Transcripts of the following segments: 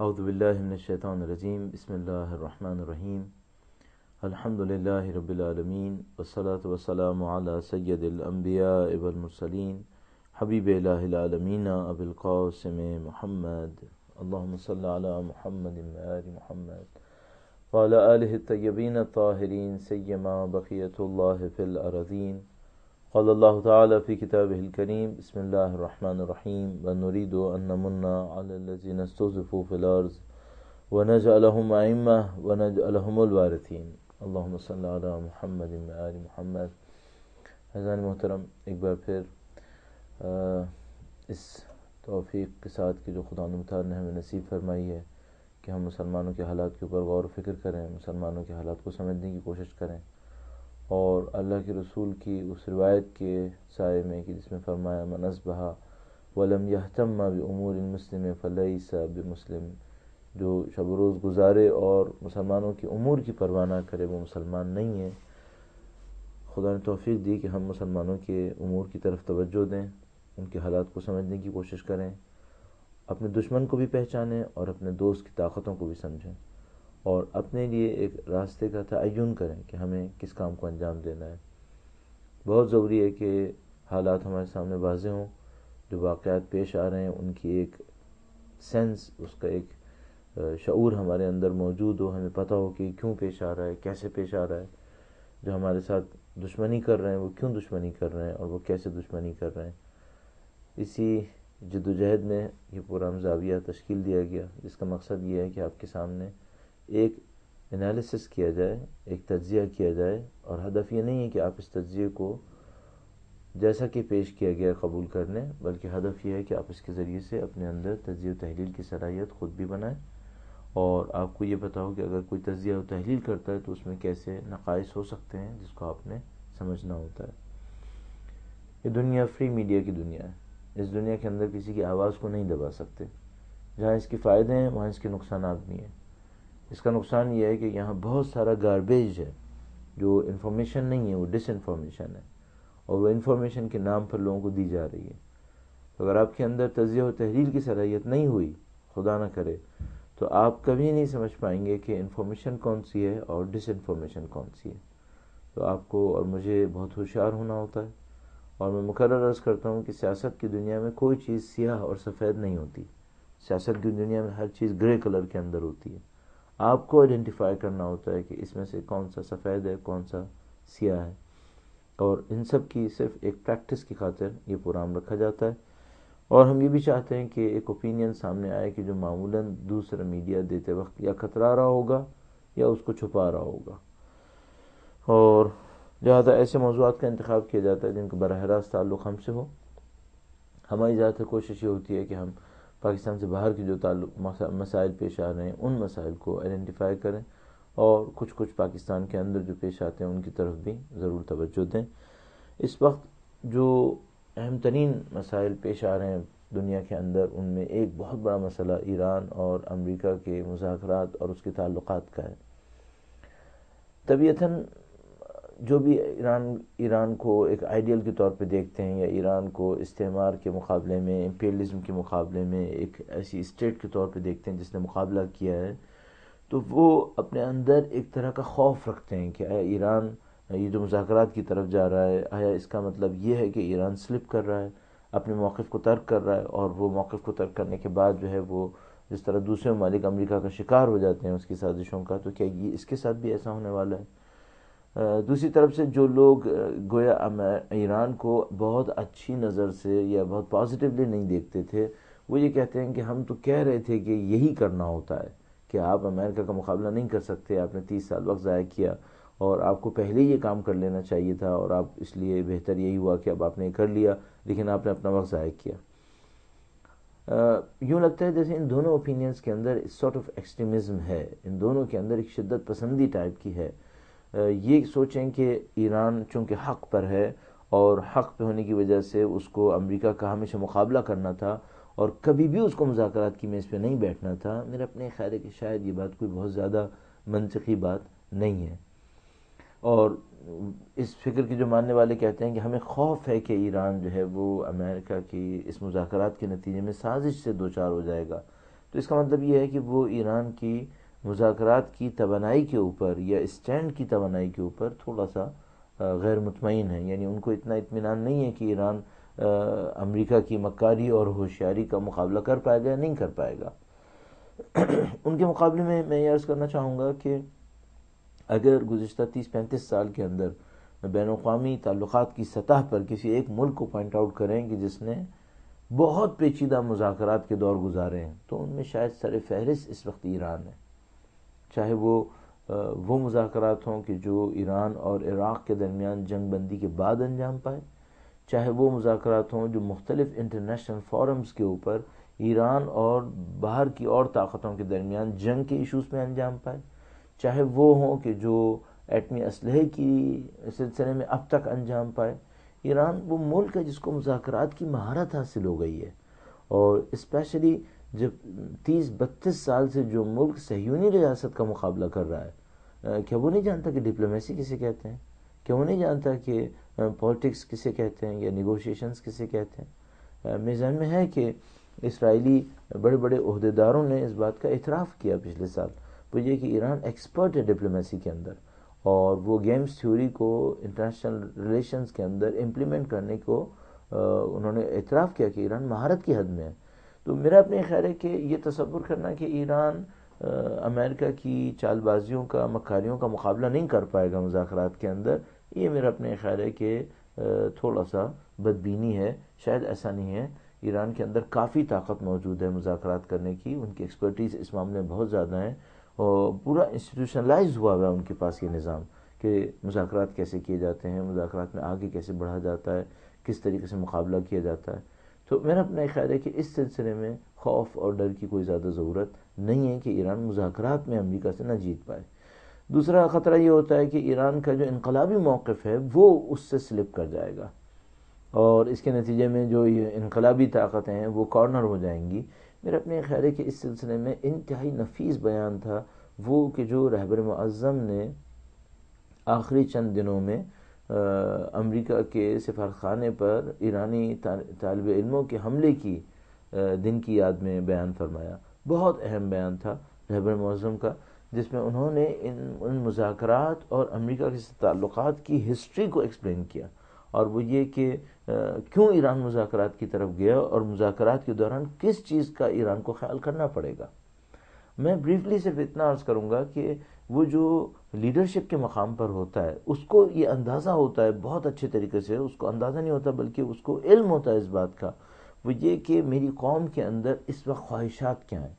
اعوذ باللہ من الشیطان الرجیم بسم اللہ الرحمن الرحیم الحمد للہ رب العالمین والصلاة والسلام علی سید الانبیاء والمرسلین حبیب الہ العالمین ابی القاسم محمد اللہم صلی علی محمد وآل محمد وعلی آلہ الطیبین الطاہرین سیما بقیت اللہ فی الارضین قال اللہ تعالی فی کتابہ الکریم بسم اللہ الرحمن الرحیم ونريد ان نمن علی الذین استضعفوا فی الارض ونجعلهم ائمہ ونجعلهم الوارثین اللہم صلی علی محمد وآل محمد۔ حضرات محترم، ایک بار پھر اس توفیق کے ساتھ کہ جو خدا متعال نے ہمیں نصیب فرمائی ہے کہ ہم مسلمانوں کے حالات کے اوپر غور و فکر کریں، مسلمانوں کے حالات کو سمجھنے کی کوشش کریں، اور اللہ کے رسول کی اس روایت کے سائے میں کہ جس میں فرمایا من اصبح ولم یہتم بامور المسلم فلیس بمسلم، جو شب و روز گزارے اور مسلمانوں کی امور کی پرواہ نہ کرے وہ مسلمان نہیں ہے۔ خدا نے توفیق دی کہ ہم مسلمانوں کے امور کی طرف توجہ دیں، ان کے حالات کو سمجھنے کی کوشش کریں، اپنے دشمن کو بھی پہچانیں اور اپنے دوست کی طاقتوں کو بھی سمجھیں، اور اپنے لیے ایک راستے کا تعین کریں کہ ہمیں کس کام کو انجام دینا ہے۔ بہت ضروری ہے کہ حالات ہمارے سامنے واضح ہوں، جو واقعات پیش آ رہے ہیں ان کی ایک سینس، اس کا ایک شعور ہمارے اندر موجود ہو، ہمیں پتہ ہو کہ کیوں پیش آ رہا ہے، کیسے پیش آ رہا ہے، جو ہمارے ساتھ دشمنی کر رہے ہیں وہ کیوں دشمنی کر رہے ہیں اور وہ کیسے دشمنی کر رہے ہیں۔ اسی جدوجہد میں یہ پورا زاویہ تشکیل دیا گیا، جس کا مقصد یہ ہے کہ آپ کے سامنے ایک انالیسس کیا جائے، ایک تجزیہ کیا جائے، اور ہدف یہ نہیں ہے کہ آپ اس تجزیے کو جیسا کہ پیش کیا گیا قبول کر لیں، بلکہ ہدف یہ ہے کہ آپ اس کے ذریعے سے اپنے اندر تجزیہ و تحلیل کی صلاحیت خود بھی بنائیں، اور آپ کو یہ پتہ ہو کہ اگر کوئی تجزیہ و تحلیل کرتا ہے تو اس میں کیسے نقائص ہو سکتے ہیں جس کو آپ نے سمجھنا ہوتا ہے۔ یہ دنیا فری میڈیا کی دنیا ہے، اس دنیا کے اندر کسی کی آواز کو نہیں دبا سکتے، جہاں اس کے فائدے ہیں وہاں اس کے نقصانات بھی ہیں۔ اس کا نقصان یہ ہے کہ یہاں بہت سارا گاربیج ہے، جو انفارمیشن نہیں ہے، وہ ڈس انفارمیشن ہے، اور وہ انفارمیشن کے نام پر لوگوں کو دی جا رہی ہے۔ تو اگر آپ کے اندر تجزیہ و تحلیل کی صلاحیت نہیں ہوئی، خدا نہ کرے، تو آپ کبھی نہیں سمجھ پائیں گے کہ انفارمیشن کون سی ہے اور ڈس انفارمیشن کون سی ہے۔ تو آپ کو اور مجھے بہت ہوشیار ہونا ہوتا ہے، اور میں مکرر عرض کرتا ہوں کہ سیاست کی دنیا میں کوئی چیز سیاہ اور سفید نہیں ہوتی، سیاست کی دنیا میں ہر چیز گرے کلر کے اندر ہوتی ہے۔ آپ کو آئیڈینٹیفائی کرنا ہوتا ہے کہ اس میں سے کون سا سفید ہے، کون سا سیاہ ہے، اور ان سب کی صرف ایک پریکٹس کی خاطر یہ پروگرام رکھا جاتا ہے۔ اور ہم یہ بھی چاہتے ہیں کہ ایک اوپینین سامنے آئے کہ جو معمولاً دوسرا میڈیا دیتے وقت یا کترا رہا ہوگا یا اس کو چھپا رہا ہوگا، اور لہٰذا ایسے موضوعات کا انتخاب کیا جاتا ہے جن کا براہ راست تعلق ہم سے ہو۔ ہماری زیادہ تر کوشش یہ ہوتی ہے کہ ہم پاکستان سے باہر کی جو مسائل پیش آ رہے ہیں ان مسائل کو آئیڈینٹیفائی کریں، اور کچھ پاکستان کے اندر جو پیش آتے ہیں ان کی طرف بھی ضرور توجہ دیں۔ اس وقت جو اہم ترین مسائل پیش آ رہے ہیں دنیا کے اندر، ان میں ایک بہت بڑا مسئلہ ایران اور امریکہ کے مذاکرات اور اس کے تعلقات کا ہے۔ طبیعتاً جو بھی ایران کو ایک آئیڈیل کے طور پہ دیکھتے ہیں، یا ایران کو استعمار کے مقابلے میں، امپیریلزم کے مقابلے میں ایک ایسی اسٹیٹ کے طور پہ دیکھتے ہیں جس نے مقابلہ کیا ہے، تو وہ اپنے اندر ایک طرح کا خوف رکھتے ہیں کہ آیا ایران یہ جو مذاکرات کی طرف جا رہا ہے، آیا اس کا مطلب یہ ہے کہ ایران سلپ کر رہا ہے، اپنے موقف کو ترک کر رہا ہے، اور وہ موقف کو ترک کرنے کے بعد جو ہے وہ جس طرح دوسرے ممالک امریکہ کا شکار ہو جاتے ہیں اس کی سازشوں کا، تو کیا یہ اس کے ساتھ بھی ایسا ہونے والا ہے؟ دوسری طرف سے جو لوگ گویا ایران کو بہت اچھی نظر سے یا بہت پازیٹیولی نہیں دیکھتے تھے، وہ یہ کہتے ہیں کہ ہم تو کہہ رہے تھے کہ یہی کرنا ہوتا ہے، کہ آپ امریکہ کا مقابلہ نہیں کر سکتے، آپ نے 30 سال وقت ضائع کیا، اور آپ کو پہلے یہ کام کر لینا چاہیے تھا، اور آپ اس لیے بہتر یہی ہوا کہ اب آپ نے کر لیا، لیکن آپ نے اپنا وقت ضائع کیا۔ یوں لگتا ہے جیسے ان دونوں اوپینینز کے اندر سارٹ آف ایکسٹریمزم ہے، ان دونوں کے اندر ایک شدت پسندی ٹائپ کی ہے۔ یہ سوچیں کہ ایران چونکہ حق پر ہے، اور حق پہ ہونے کی وجہ سے اس کو امریکہ کا ہمیشہ مقابلہ کرنا تھا، اور کبھی بھی اس کو مذاکرات کی میز پہ نہیں بیٹھنا تھا۔ میرا اپنے خیال ہے کہ شاید یہ بات کوئی بہت زیادہ منطقی بات نہیں ہے، اور اس فکر کے جو ماننے والے کہتے ہیں کہ ہمیں خوف ہے کہ ایران جو ہے وہ امریکہ کی اس مذاکرات کے نتیجے میں سازش سے دوچار ہو جائے گا، تو اس کا مطلب یہ ہے کہ وہ ایران کی مذاکرات کی توانائی کے اوپر یا اسٹینڈ کی توانائی کے اوپر تھوڑا سا غیر مطمئن ہے. یعنی ان کو اتنا اطمینان نہیں ہے کہ ایران امریکہ کی مکاری اور ہوشیاری کا مقابلہ کر پائے گا یا نہیں کر پائے گا. ان کے مقابلے میں یہ عرض کرنا چاہوں گا کہ اگر گزشتہ 30-35 سال کے اندر بین الاقوامی تعلقات کی سطح پر کسی ایک ملک کو پوائنٹ آؤٹ کریں کہ جس نے بہت پیچیدہ مذاکرات کے دور گزارے ہیں تو ان میں شاید سر فہرست اس وقت ایران ہے. چاہے وہ مذاکرات ہوں کہ جو ایران اور عراق کے درمیان جنگ بندی کے بعد انجام پائے، چاہے وہ مذاکرات ہوں جو مختلف انٹرنیشنل فورمز کے اوپر ایران اور باہر کی اور طاقتوں کے درمیان جنگ کے ایشوز میں انجام پائے، چاہے وہ ہوں کہ جو ایٹمی اسلحے کی سلسلے میں اب تک انجام پائے. ایران وہ ملک ہے جس کو مذاکرات کی مہارت حاصل ہو گئی ہے، اور اسپیشلی جب 30-32 سال سے جو ملک صہیونی ریاست کا مقابلہ کر رہا ہے، کیا وہ نہیں جانتا کہ ڈپلومیسی کسے کہتے ہیں؟ کیا وہ نہیں جانتا کہ پالیٹکس کسے کہتے ہیں یا نیگوشیشنز کسے کہتے ہیں؟ میرے ذہن میں ہے کہ اسرائیلی بڑے بڑے عہدیداروں نے اس بات کا اعتراف کیا پچھلے سال، وہ یہ کہ ایران ایکسپرٹ ہے ڈپلومیسی کے اندر، اور وہ گیمز تھیوری کو انٹرنیشنل ریلیشنز کے اندر امپلیمنٹ کرنے کو انہوں نے اعتراف کیا کہ ایران مہارت کی حد میں ہے. تو میرا اپنے خیال ہے کہ یہ تصور کرنا کہ ایران امریکہ کی چال بازیوں کا، مکاریوں کا مقابلہ نہیں کر پائے گا مذاکرات کے اندر، یہ میرا اپنے خیال ہے کہ تھوڑا سا بدبینی ہے. شاید ایسا نہیں ہے. ایران کے اندر کافی طاقت موجود ہے مذاکرات کرنے کی، ان کی ایکسپرٹیز اس معاملے میں بہت زیادہ ہیں، اور پورا انسٹیٹیوشنلائز ہوا ہے ان کے پاس یہ نظام کہ مذاکرات کیسے کیے جاتے ہیں، مذاکرات میں آگے کیسے بڑھا جاتا ہے، کس طریقے سے مقابلہ کیا جاتا ہے. تو میرا اپنا خیال ہے کہ اس سلسلے میں خوف اور ڈر کی کوئی زیادہ ضرورت نہیں ہے کہ ایران مذاکرات میں امریکہ سے نہ جیت پائے. دوسرا خطرہ یہ ہوتا ہے کہ ایران کا جو انقلابی موقف ہے وہ اس سے سلپ کر جائے گا، اور اس کے نتیجے میں جو یہ انقلابی طاقتیں ہیں وہ کارنر ہو جائیں گی. میرا اپنے خیال ہے کہ اس سلسلے میں انتہائی نفیس بیان تھا وہ کہ جو رہبر معظم نے آخری چند دنوں میں امریکہ کے سفارتخانے پر ایرانی طالب علموں کے حملے کی دن کی یاد میں بیان فرمایا. بہت اہم بیان تھا رہبر معظم کا، جس میں انہوں نے ان مذاکرات اور امریکہ کے تعلقات کی ہسٹری کو ایکسپلین کیا، اور وہ یہ کہ کیوں ایران مذاکرات کی طرف گیا اور مذاکرات کے دوران کس چیز کا ایران کو خیال کرنا پڑے گا. میں بریفلی صرف اتنا عرض کروں گا کہ وہ جو لیڈرشپ کے مقام پر ہوتا ہے اس کو یہ اندازہ ہوتا ہے بہت اچھے طریقے سے، اس کو اندازہ نہیں ہوتا بلکہ اس کو علم ہوتا ہے اس بات کا، وہ یہ کہ میری قوم کے اندر اس وقت خواہشات کیا ہیں،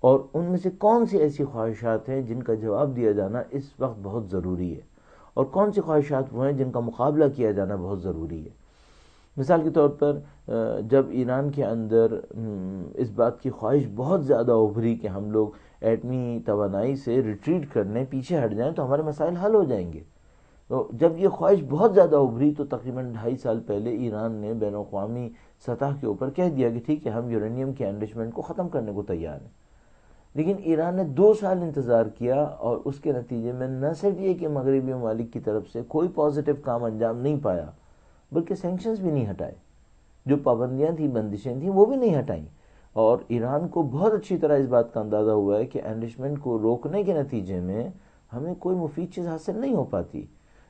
اور ان میں سے کون سی ایسی خواہشات ہیں جن کا جواب دیا جانا اس وقت بہت ضروری ہے، اور کون سی خواہشات وہ ہیں جن کا مقابلہ کیا جانا بہت ضروری ہے. مثال کے طور پر جب ایران کے اندر اس بات کی خواہش بہت زیادہ ابھری کہ ہم لوگ ایٹمی توانائی سے ریٹریٹ کرنے پیچھے ہٹ جائیں تو ہمارے مسائل حل ہو جائیں گے، تو جب یہ خواہش بہت زیادہ ابھری تو تقریباً 2.5 سال پہلے ایران نے بین الاقوامی سطح کے اوپر کہہ دیا کہ ٹھیک ہے ہم یورینیم کے انرچمنٹ کو ختم کرنے کو تیار ہیں. لیکن ایران نے 2 سال انتظار کیا، اور اس کے نتیجے میں نہ صرف یہ کہ مغربی ممالک کی طرف سے کوئی پازیٹیو کام انجام نہیں پایا بلکہ سینکشنز بھی نہیں ہٹائے، جو پابندیاں تھیں، بندشیں تھیں، وہ بھی نہیں ہٹائیں. اور ایران کو بہت اچھی طرح اس بات کا اندازہ ہوا ہے کہ انرچمنٹ کو روکنے کے نتیجے میں ہمیں کوئی مفید چیز حاصل نہیں ہو پاتی.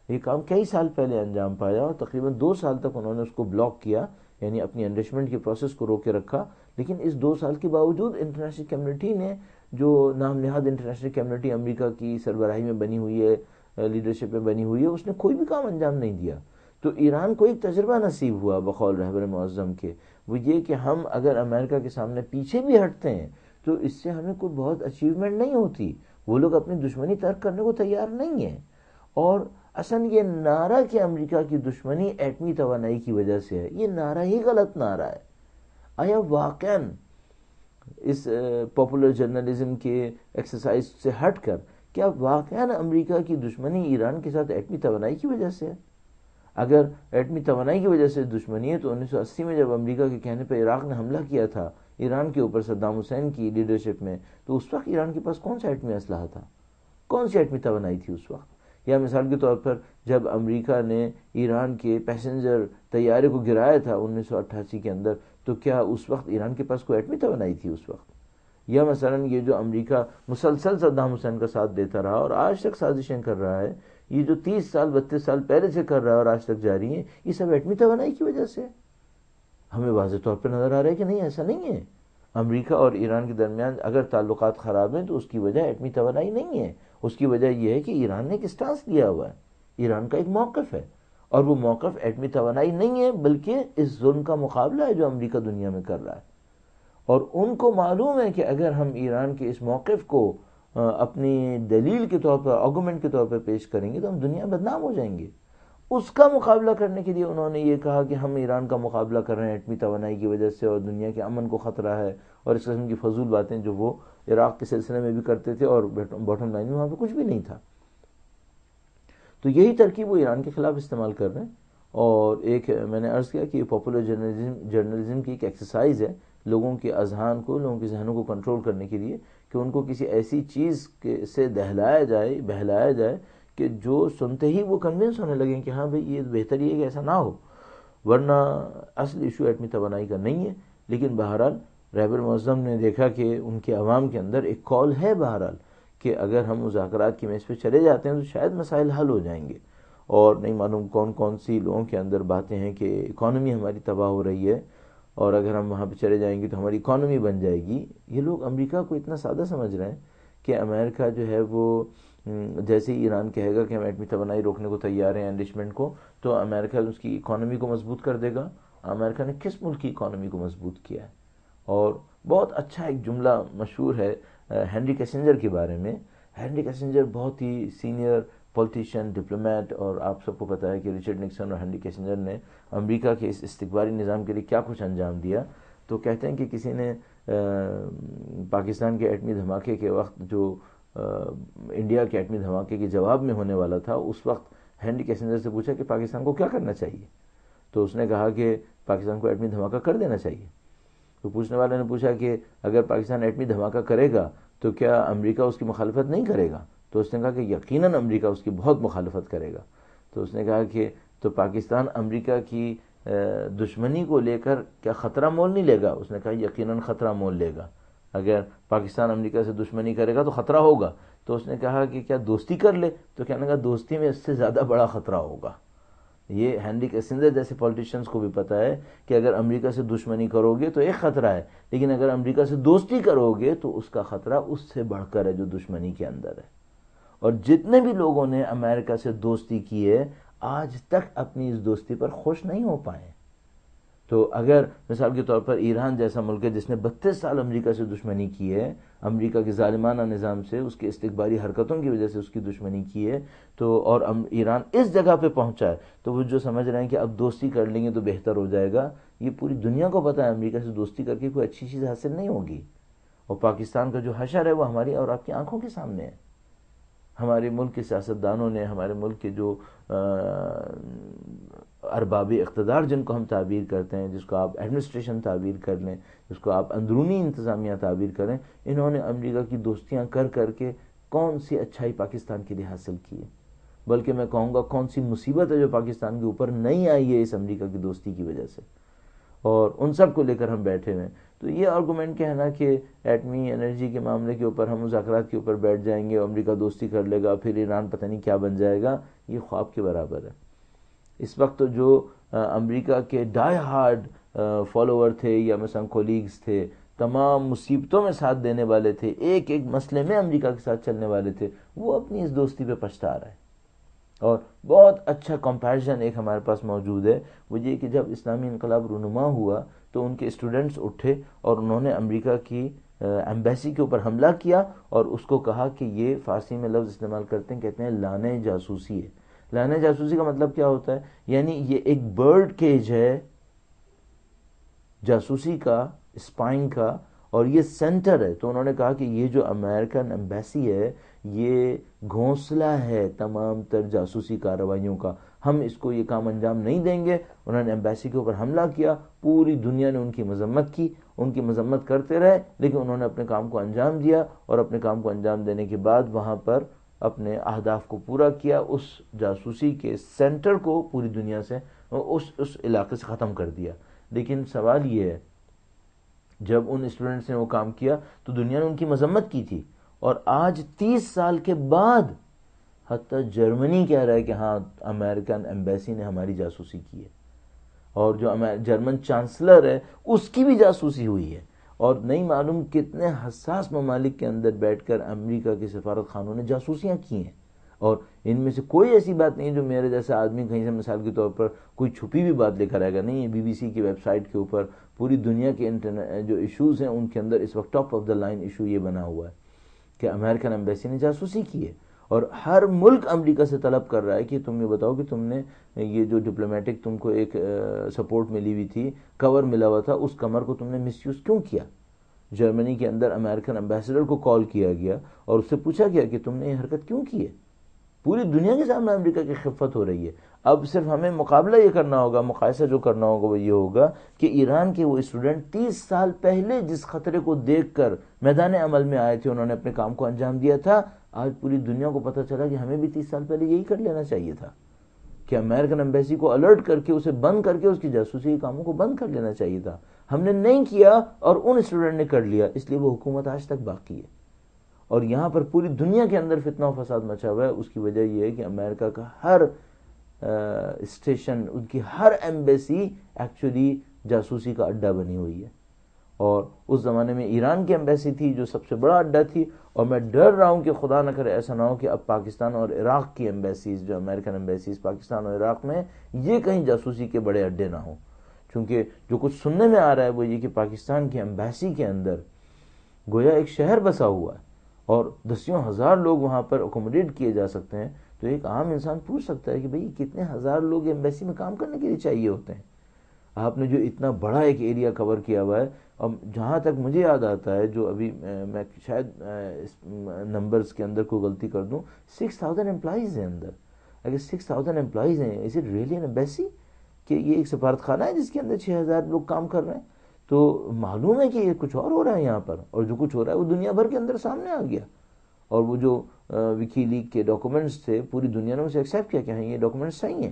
یہ کام کئی سال پہلے انجام پایا، اور تقریباً 2 سال تک انہوں نے اس کو بلاک کیا، یعنی اپنی انرچمنٹ کے پروسیس کو روکے رکھا. لیکن اس 2 سال کے باوجود انٹرنیشنل کمیونٹی نے، جو نام نہاد انٹرنیشنل کمیونٹی امریکہ کی سربراہی میں بنی ہوئی ہے، لیڈرشپ میں بنی ہوئی ہے، اس نے کوئی بھی کام انجام نہیں دیا. تو ایران کو ایک تجربہ نصیب ہوا بقول رہبر معظم کے، وہ یہ کہ ہم اگر امریکہ کے سامنے پیچھے بھی ہٹتے ہیں تو اس سے ہمیں کوئی بہت اچیومنٹ نہیں ہوتی، وہ لوگ اپنی دشمنی ترک کرنے کو تیار نہیں ہیں. اور اصل یہ نعرہ کہ امریکہ کی دشمنی ایٹمی توانائی کی وجہ سے ہے، یہ نعرہ ہی غلط نعرہ ہے. آیا واقعاً اس پاپولر جرنلزم کے ایکسرسائز سے ہٹ کر کیا واقعاً امریکہ کی دشمنی ایران کے ساتھ ایٹمی توانائی کی وجہ سے ہے؟ اگر ایٹمی توانائی کی وجہ سے دشمنی ہے تو 1980 میں جب امریکہ کے کہنے پہ عراق نے حملہ کیا تھا ایران کے اوپر صدام حسین کی لیڈرشپ میں، تو اس وقت ایران کے پاس کون سا ایٹمی اسلحہ تھا، کون سی ایٹمی توانائی تھی اس وقت؟ یا مثال کے طور پر جب امریکہ نے ایران کے پیسنجر طیارے کو گرایا تھا 1988 کے اندر، تو کیا اس وقت ایران کے پاس کوئی ایٹمی توانائی تھی اس وقت؟ یا مثلا یہ جو امریکہ مسلسل صدام حسین کا ساتھ دیتا رہا اور آج تک سازشیں کر رہا ہے، یہ جو 30 سال 32 سال پہلے سے کر رہا ہے اور آج تک جاری ہیں، یہ سب ایٹمی توانائی کی وجہ سے ہمیں واضح طور پہ نظر آ رہا ہے کہ نہیں، ایسا نہیں ہے۔ امریکہ اور ایران کے درمیان اگر تعلقات خراب ہیں تو اس کی وجہ ایٹمی توانائی نہیں ہے، اس کی وجہ یہ ہے کہ ایران نے ایک اسٹانس لیا ہوا ہے، ایران کا ایک موقف ہے، اور وہ موقف ایٹمی توانائی نہیں ہے بلکہ اس ظلم کا مقابلہ ہے جو امریکہ دنیا میں کر رہا ہے۔ اور ان کو معلوم ہے کہ اگر ہم ایران کے اس موقف کو اپنی دلیل کے طور پر، آرگومنٹ کے طور پر پیش کریں گے تو ہم دنیا میں بدنام ہو جائیں گے۔ اس کا مقابلہ کرنے کے لیے انہوں نے یہ کہا کہ ہم ایران کا مقابلہ کر رہے ہیں ایٹمی توانائی کی وجہ سے اور دنیا کے امن کو خطرہ ہے، اور اس قسم کی فضول باتیں جو وہ عراق کے سلسلے میں بھی کرتے تھے، اور باٹم لائن میں وہاں پہ کچھ بھی نہیں تھا۔ تو یہی ترکیب وہ ایران کے خلاف استعمال کر رہے ہیں، اور ایک میں نے عرض کیا کہ یہ پاپولر جرنلزم کی ایک ایکسرسائز ہے، لوگوں کے اذہان کو، لوگوں کے ذہنوں کو کنٹرول کرنے کے لیے، کہ ان کو کسی ایسی چیز سے دہلایا جائے، بہلایا جائے کہ جو سنتے ہی وہ کنونس ہونے لگیں کہ ہاں بھئی یہ بہتر ہی ہے کہ ایسا نہ ہو، ورنہ اصل ایشو ایٹمی توانائی کا نہیں ہے۔ لیکن بہرحال رہبر معظم نے دیکھا کہ ان کے عوام کے اندر ایک کال ہے بہرحال کہ اگر ہم مذاکرات کی میز پہ چلے جاتے ہیں تو شاید مسائل حل ہو جائیں گے، اور نہیں معلوم کون کون سی لوگوں کے اندر باتیں ہیں کہ اکانومی ہماری تباہ ہو رہی ہے، اور اگر ہم وہاں پہ چلے جائیں گے تو ہماری اکانومی بن جائے گی۔ یہ لوگ امریکہ کو اتنا سادہ سمجھ رہے ہیں کہ امریکہ جو ہے وہ جیسے ہی ایران کہے گا کہ ہم ایٹمی توانائی روکنے کو تیار ہیں، انرچمنٹ کو، تو امریکہ اس کی اکانومی کو مضبوط کر دے گا۔ امریکہ نے کس ملک کی اکانومی کو مضبوط کیا ہے؟ اور بہت اچھا ایک جملہ مشہور ہے ہینری کیسنجر کے بارے میں۔ ہینری کیسنجر بہت ہی سینئر پولیٹیشین، ڈپلومیٹ، اور آپ سب کو پتہ ہے کہ رچرڈ نکسن اور ہینری کیسنجر نے امریکہ کے اس استکباری نظام کے لیے کیا کچھ انجام دیا۔ تو کہتے ہیں کہ کسی نے پاکستان کے ایٹمی دھماکے کے وقت جو انڈیا کے ایٹمی دھماکے کے جواب میں ہونے والا تھا، اس وقت ہینری کیسنجر سے پوچھا کہ پاکستان کو کیا کرنا چاہیے، تو اس نے کہا کہ پاکستان کو ایٹمی دھماکہ کر دینا چاہیے۔ تو پوچھنے والے نے پوچھا کہ اگر پاکستان ایٹمی دھماکہ کرے گا تو کیا امریکہ اس کی مخالفت نہیں کرے گا؟ تو اس نے کہا کہ یقیناً امریکہ اس کی بہت مخالفت کرے گا۔ تو اس نے کہا کہ تو پاکستان امریکہ کی دشمنی کو لے کر کیا خطرہ مول نہیں لے گا؟ اس نے کہا یقیناً خطرہ مول لے گا، اگر پاکستان امریکہ سے دشمنی کرے گا تو خطرہ ہوگا۔ تو اس نے کہا کہ کیا دوستی کر لے؟ تو کہنے کا دوستی میں اس سے زیادہ بڑا خطرہ ہوگا۔ یہ ہینری کیسنجر جیسے پولیٹیشنز کو بھی پتہ ہے کہ اگر امریکہ سے دشمنی کرو گے تو ایک خطرہ ہے، لیکن اگر امریکہ سے دوستی کرو گے تو اس کا خطرہ اس سے بڑھ کر ہے جو دشمنی کے اندر ہے۔ اور جتنے بھی لوگوں نے امریکہ سے دوستی کی ہے آج تک اپنی اس دوستی پر خوش نہیں ہو پائے۔ تو اگر مثال کے طور پر ایران جیسا ملک ہے جس نے 32 سال امریکہ سے دشمنی کی ہے، امریکہ کے ظالمانہ نظام سے، اس کے استکباری حرکتوں کی وجہ سے اس کی دشمنی کی ہے، تو اور ایران اس جگہ پہ پہنچا ہے، تو وہ جو سمجھ رہے ہیں کہ اب دوستی کر لیں گے تو بہتر ہو جائے گا، یہ پوری دنیا کو پتہ ہے امریکہ سے دوستی کر کے کوئی اچھی چیز حاصل نہیں ہوگی۔ اور پاکستان کا جو حشر ہے وہ ہماری اور آپ کی آنکھوں کے سامنے ہے۔ ہمارے ملک کے سیاستدانوں نے، ہمارے ملک کے جو ارباب اقتدار جن کو ہم تعبیر کرتے ہیں، جس کو آپ ایڈمنسٹریشن تعبیر کر لیں، جس کو آپ اندرونی انتظامیہ تعبیر کریں، انہوں نے امریکہ کی دوستیاں کر کر کے کون سی اچھائی پاکستان کے لیے حاصل کی ہے؟ بلکہ میں کہوں گا کون سی مصیبت ہے جو پاکستان کے اوپر نہیں آئی ہے اس امریکہ کی دوستی کی وجہ سے، اور ان سب کو لے کر ہم بیٹھے ہوئے ہیں۔ تو یہ آرگومنٹ کہنا کہ ایٹمی انرجی کے معاملے کے اوپر ہم مذاکرات کے اوپر بیٹھ جائیں گے، امریکہ دوستی کر لے گا، پھر ایران پتہ نہیں کیا بن جائے گا، یہ خواب کے برابر ہے۔ اس وقت جو امریکہ کے ڈائی ہارڈ فالوور تھے یا مثلا کولیگز تھے، تمام مصیبتوں میں ساتھ دینے والے تھے، ایک ایک مسئلے میں امریکہ کے ساتھ چلنے والے تھے، وہ اپنی اس دوستی پہ پچھتا رہے۔ اور بہت اچھا کمپیریزن ایک ہمارے پاس موجود ہے، وہ یہ کہ جب اسلامی انقلاب رونما ہوا تو ان کے اسٹوڈنٹس اٹھے اور انہوں نے امریکہ کی ایمبیسی کے اوپر حملہ کیا اور اس کو کہا کہ یہ فارسی میں لفظ استعمال کرتے ہیں، کہتے ہیں لانہ جاسوسی ہے۔ لانہ جاسوسی کا مطلب کیا ہوتا ہے؟ یعنی یہ ایک برڈ کیج ہے جاسوسی کا، اسپائنگ کا، اور یہ سینٹر ہے۔ تو انہوں نے کہا کہ یہ جو امریکن ایمبیسی ہے یہ گھونسلہ ہے تمام تر جاسوسی کارروائیوں کا، ہم اس کو یہ کام انجام نہیں دیں گے۔ انہوں نے ایمبیسی کے اوپر حملہ کیا، پوری دنیا نے ان کی مذمت کی، ان کی مذمت کرتے رہے، لیکن انہوں نے اپنے کام کو انجام دیا، اور اپنے کام کو انجام دینے کے بعد وہاں پر اپنے اہداف کو پورا کیا، اس جاسوسی کے سینٹر کو پوری دنیا سے اس علاقے سے ختم کر دیا۔ لیکن سوال یہ ہے جب ان اسٹوڈنٹس نے وہ کام کیا تو دنیا نے ان کی مذمت کی تھی، اور آج 30 سال کے بعد حتیٰ جرمنی کہہ رہا ہے کہ ہاں امریکن ایمبیسی نے ہماری جاسوسی کی ہے، اور جو جرمن چانسلر ہے اس کی بھی جاسوسی ہوئی ہے، اور نہیں معلوم کتنے حساس ممالک کے اندر بیٹھ کر امریکہ کے سفارت خانوں نے جاسوسیاں کی ہیں، اور ان میں سے کوئی ایسی بات نہیں جو میرے جیسا آدمی کہیں سے مثال کے طور پر کوئی چھپی ہوئی بات لے کر آئے گا. نہیں، بی بی سی کی ویب سائٹ کے اوپر پوری دنیا کے جو ایشوز ہیں ان کے اندر اس وقت top of the line issue یہ بنا ہوا ہے کہ امریکن ایمبیسی نے جاسوسی کی ہے، اور ہر ملک امریکہ سے طلب کر رہا ہے کہ تم یہ بتاؤ کہ تم نے یہ جو ڈپلومیٹک تم کو ایک سپورٹ ملی ہوئی تھی، کور ملا ہوا تھا، اس کمر کو تم نے مس یوز کیوں کیا. جرمنی کے اندر امریکن ایمبیسڈر کو کال کیا گیا اور اس سے پوچھا گیا کہ تم نے یہ حرکت کیوں کی ہے. پوری دنیا کے سامنے امریکہ کی خفت ہو رہی ہے. اب صرف ہمیں مقابلہ یہ کرنا ہوگا، مقایسہ جو کرنا ہوگا وہ یہ ہوگا کہ ایران کے وہ اسٹوڈنٹ 30 سال پہلے جس خطرے کو دیکھ کر میدان عمل میں آئے تھے، انہوں نے اپنے کام کو انجام دیا تھا، آج پوری دنیا کو پتہ چلا کہ ہمیں بھی 30 سال پہلے یہی کر لینا چاہیے تھا کہ امریکن ایمبیسی کو الرٹ کر کے اسے بند کر کے اس کی جاسوسی کاموں کو بند کر لینا چاہیے تھا. ہم نے نہیں کیا اور ان اسٹوڈنٹ نے کر لیا، اس لیے وہ حکومت آج تک باقی ہے، اور یہاں پر پوری دنیا کے اندر فتنہ و فساد مچا ہوا ہے. اس کی وجہ یہ ہے کہ امریکہ کا ہر اسٹیشن، ان کی ہر ایمبیسی ایکچولی جاسوسی کا اڈا بنی ہوئی ہے. اور اس زمانے میں ایران کی ایمبیسی تھی جو سب سے بڑا اڈا تھی، اور میں ڈر رہا ہوں کہ خدا نہ کرے ایسا نہ ہو کہ اب پاکستان اور عراق کی ایمبیسیز، جو امریکن ایمبیسیز پاکستان اور عراق میں، یہ کہیں جاسوسی کے بڑے اڈے نہ ہوں. چونکہ جو کچھ سننے میں آ رہا ہے وہ یہ کہ پاکستان کی ایمبیسی کے اندر گویا ایک شہر بسا ہوا ہے اور دسیوں ہزار لوگ وہاں پر اکوموڈیٹ کیے جا سکتے ہیں. تو ایک عام انسان پوچھ سکتا ہے کہ بھئی کتنے ہزار لوگ ایمبیسی میں کام کرنے کے لیے چاہیے ہوتے ہیں. آپ نے جو اتنا بڑا ایک ایریا کور کیا ہوا ہے، اور جہاں تک مجھے یاد آتا ہے، جو ابھی میں شاید نمبرز کے اندر کوئی غلطی کر دوں، 6000 امپلائیز ہیں اندر. اگر 6000 امپلائیز ہیں، is it really an embassy کہ یہ ایک سفارت خانہ ہے جس کے اندر 6000 لوگ کام کر رہے ہیں؟ تو معلوم ہے کہ یہ کچھ اور ہو رہا ہے یہاں پر، اور جو کچھ ہو رہا ہے وہ دنیا بھر کے اندر سامنے آ گیا. اور وہ جو وکی لیگ کے ڈاکومنٹس تھے، پوری دنیا نے اسے ایکسیپٹ کیا کہ ہاں یہ ڈاکومنٹس صحیح ہیں،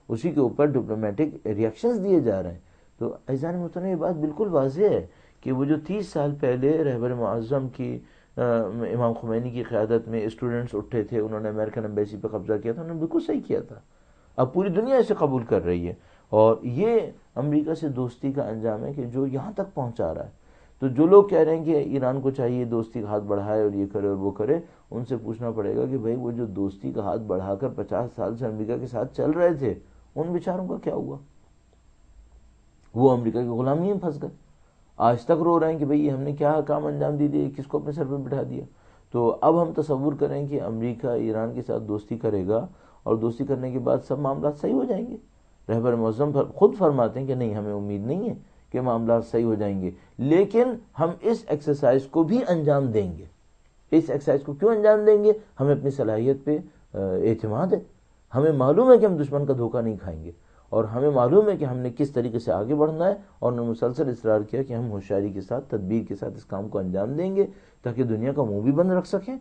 اسی کے اوپر ڈپلومیٹک ریئیکشنز دیے جا رہے ہیں. تو عزیزان محترم، یہ بات بالکل واضح ہے کہ وہ جو 30 سال پہلے رہبر معظم کی امام خمینی کی قیادت میں اسٹوڈنٹس اٹھے تھے، انہوں نے امریکن ایمبیسی پہ قبضہ کیا تھا، انہوں نے بالکل صحیح کیا تھا. اب پوری دنیا اسے قبول کر رہی ہے، اور یہ امریکہ سے دوستی کا انجام ہے کہ جو یہاں تک پہنچا رہا ہے. تو جو لوگ کہہ رہے ہیں کہ ایران کو چاہیے دوستی کا ہاتھ بڑھائے اور یہ کرے اور وہ کرے، ان سے پوچھنا پڑے گا کہ بھائی وہ جو دوستی کا ہاتھ بڑھا کر 50 سال سے امریکہ کے ساتھ چل رہے تھے، ان بیچاروں کا کیا ہوا؟ وہ امریکہ کی غلامی میں پھنس گئے، آج تک رو رہے ہیں کہ بھئی ہم نے کیا کام انجام دے کس کو اپنے سر پہ بٹھا دیا. تو اب ہم تصور کریں کہ امریکہ ایران کے ساتھ دوستی کرے گا، اور دوستی کرنے کے بعد سب معاملات صحیح ہو جائیں گے. رہبر معظم خود فرماتے ہیں کہ نہیں، ہمیں امید نہیں ہے کہ معاملات صحیح ہو جائیں گے، لیکن ہم اس ایکسرسائز کو بھی انجام دیں گے. اس ایکسرسائز کو کیوں انجام دیں گے؟ ہمیں اپنی صلاحیت پہ اعتماد ہے، ہمیں معلوم ہے کہ ہم دشمن کا دھوکہ نہیں کھائیں گے، اور ہمیں معلوم ہے کہ ہم نے کس طریقے سے آگے بڑھنا ہے. اور نے مسلسل اصرار کیا کہ ہم ہوشیاری کے ساتھ، تدبیر کے ساتھ اس کام کو انجام دیں گے تاکہ دنیا کا منہ بھی بند رکھ سکیں.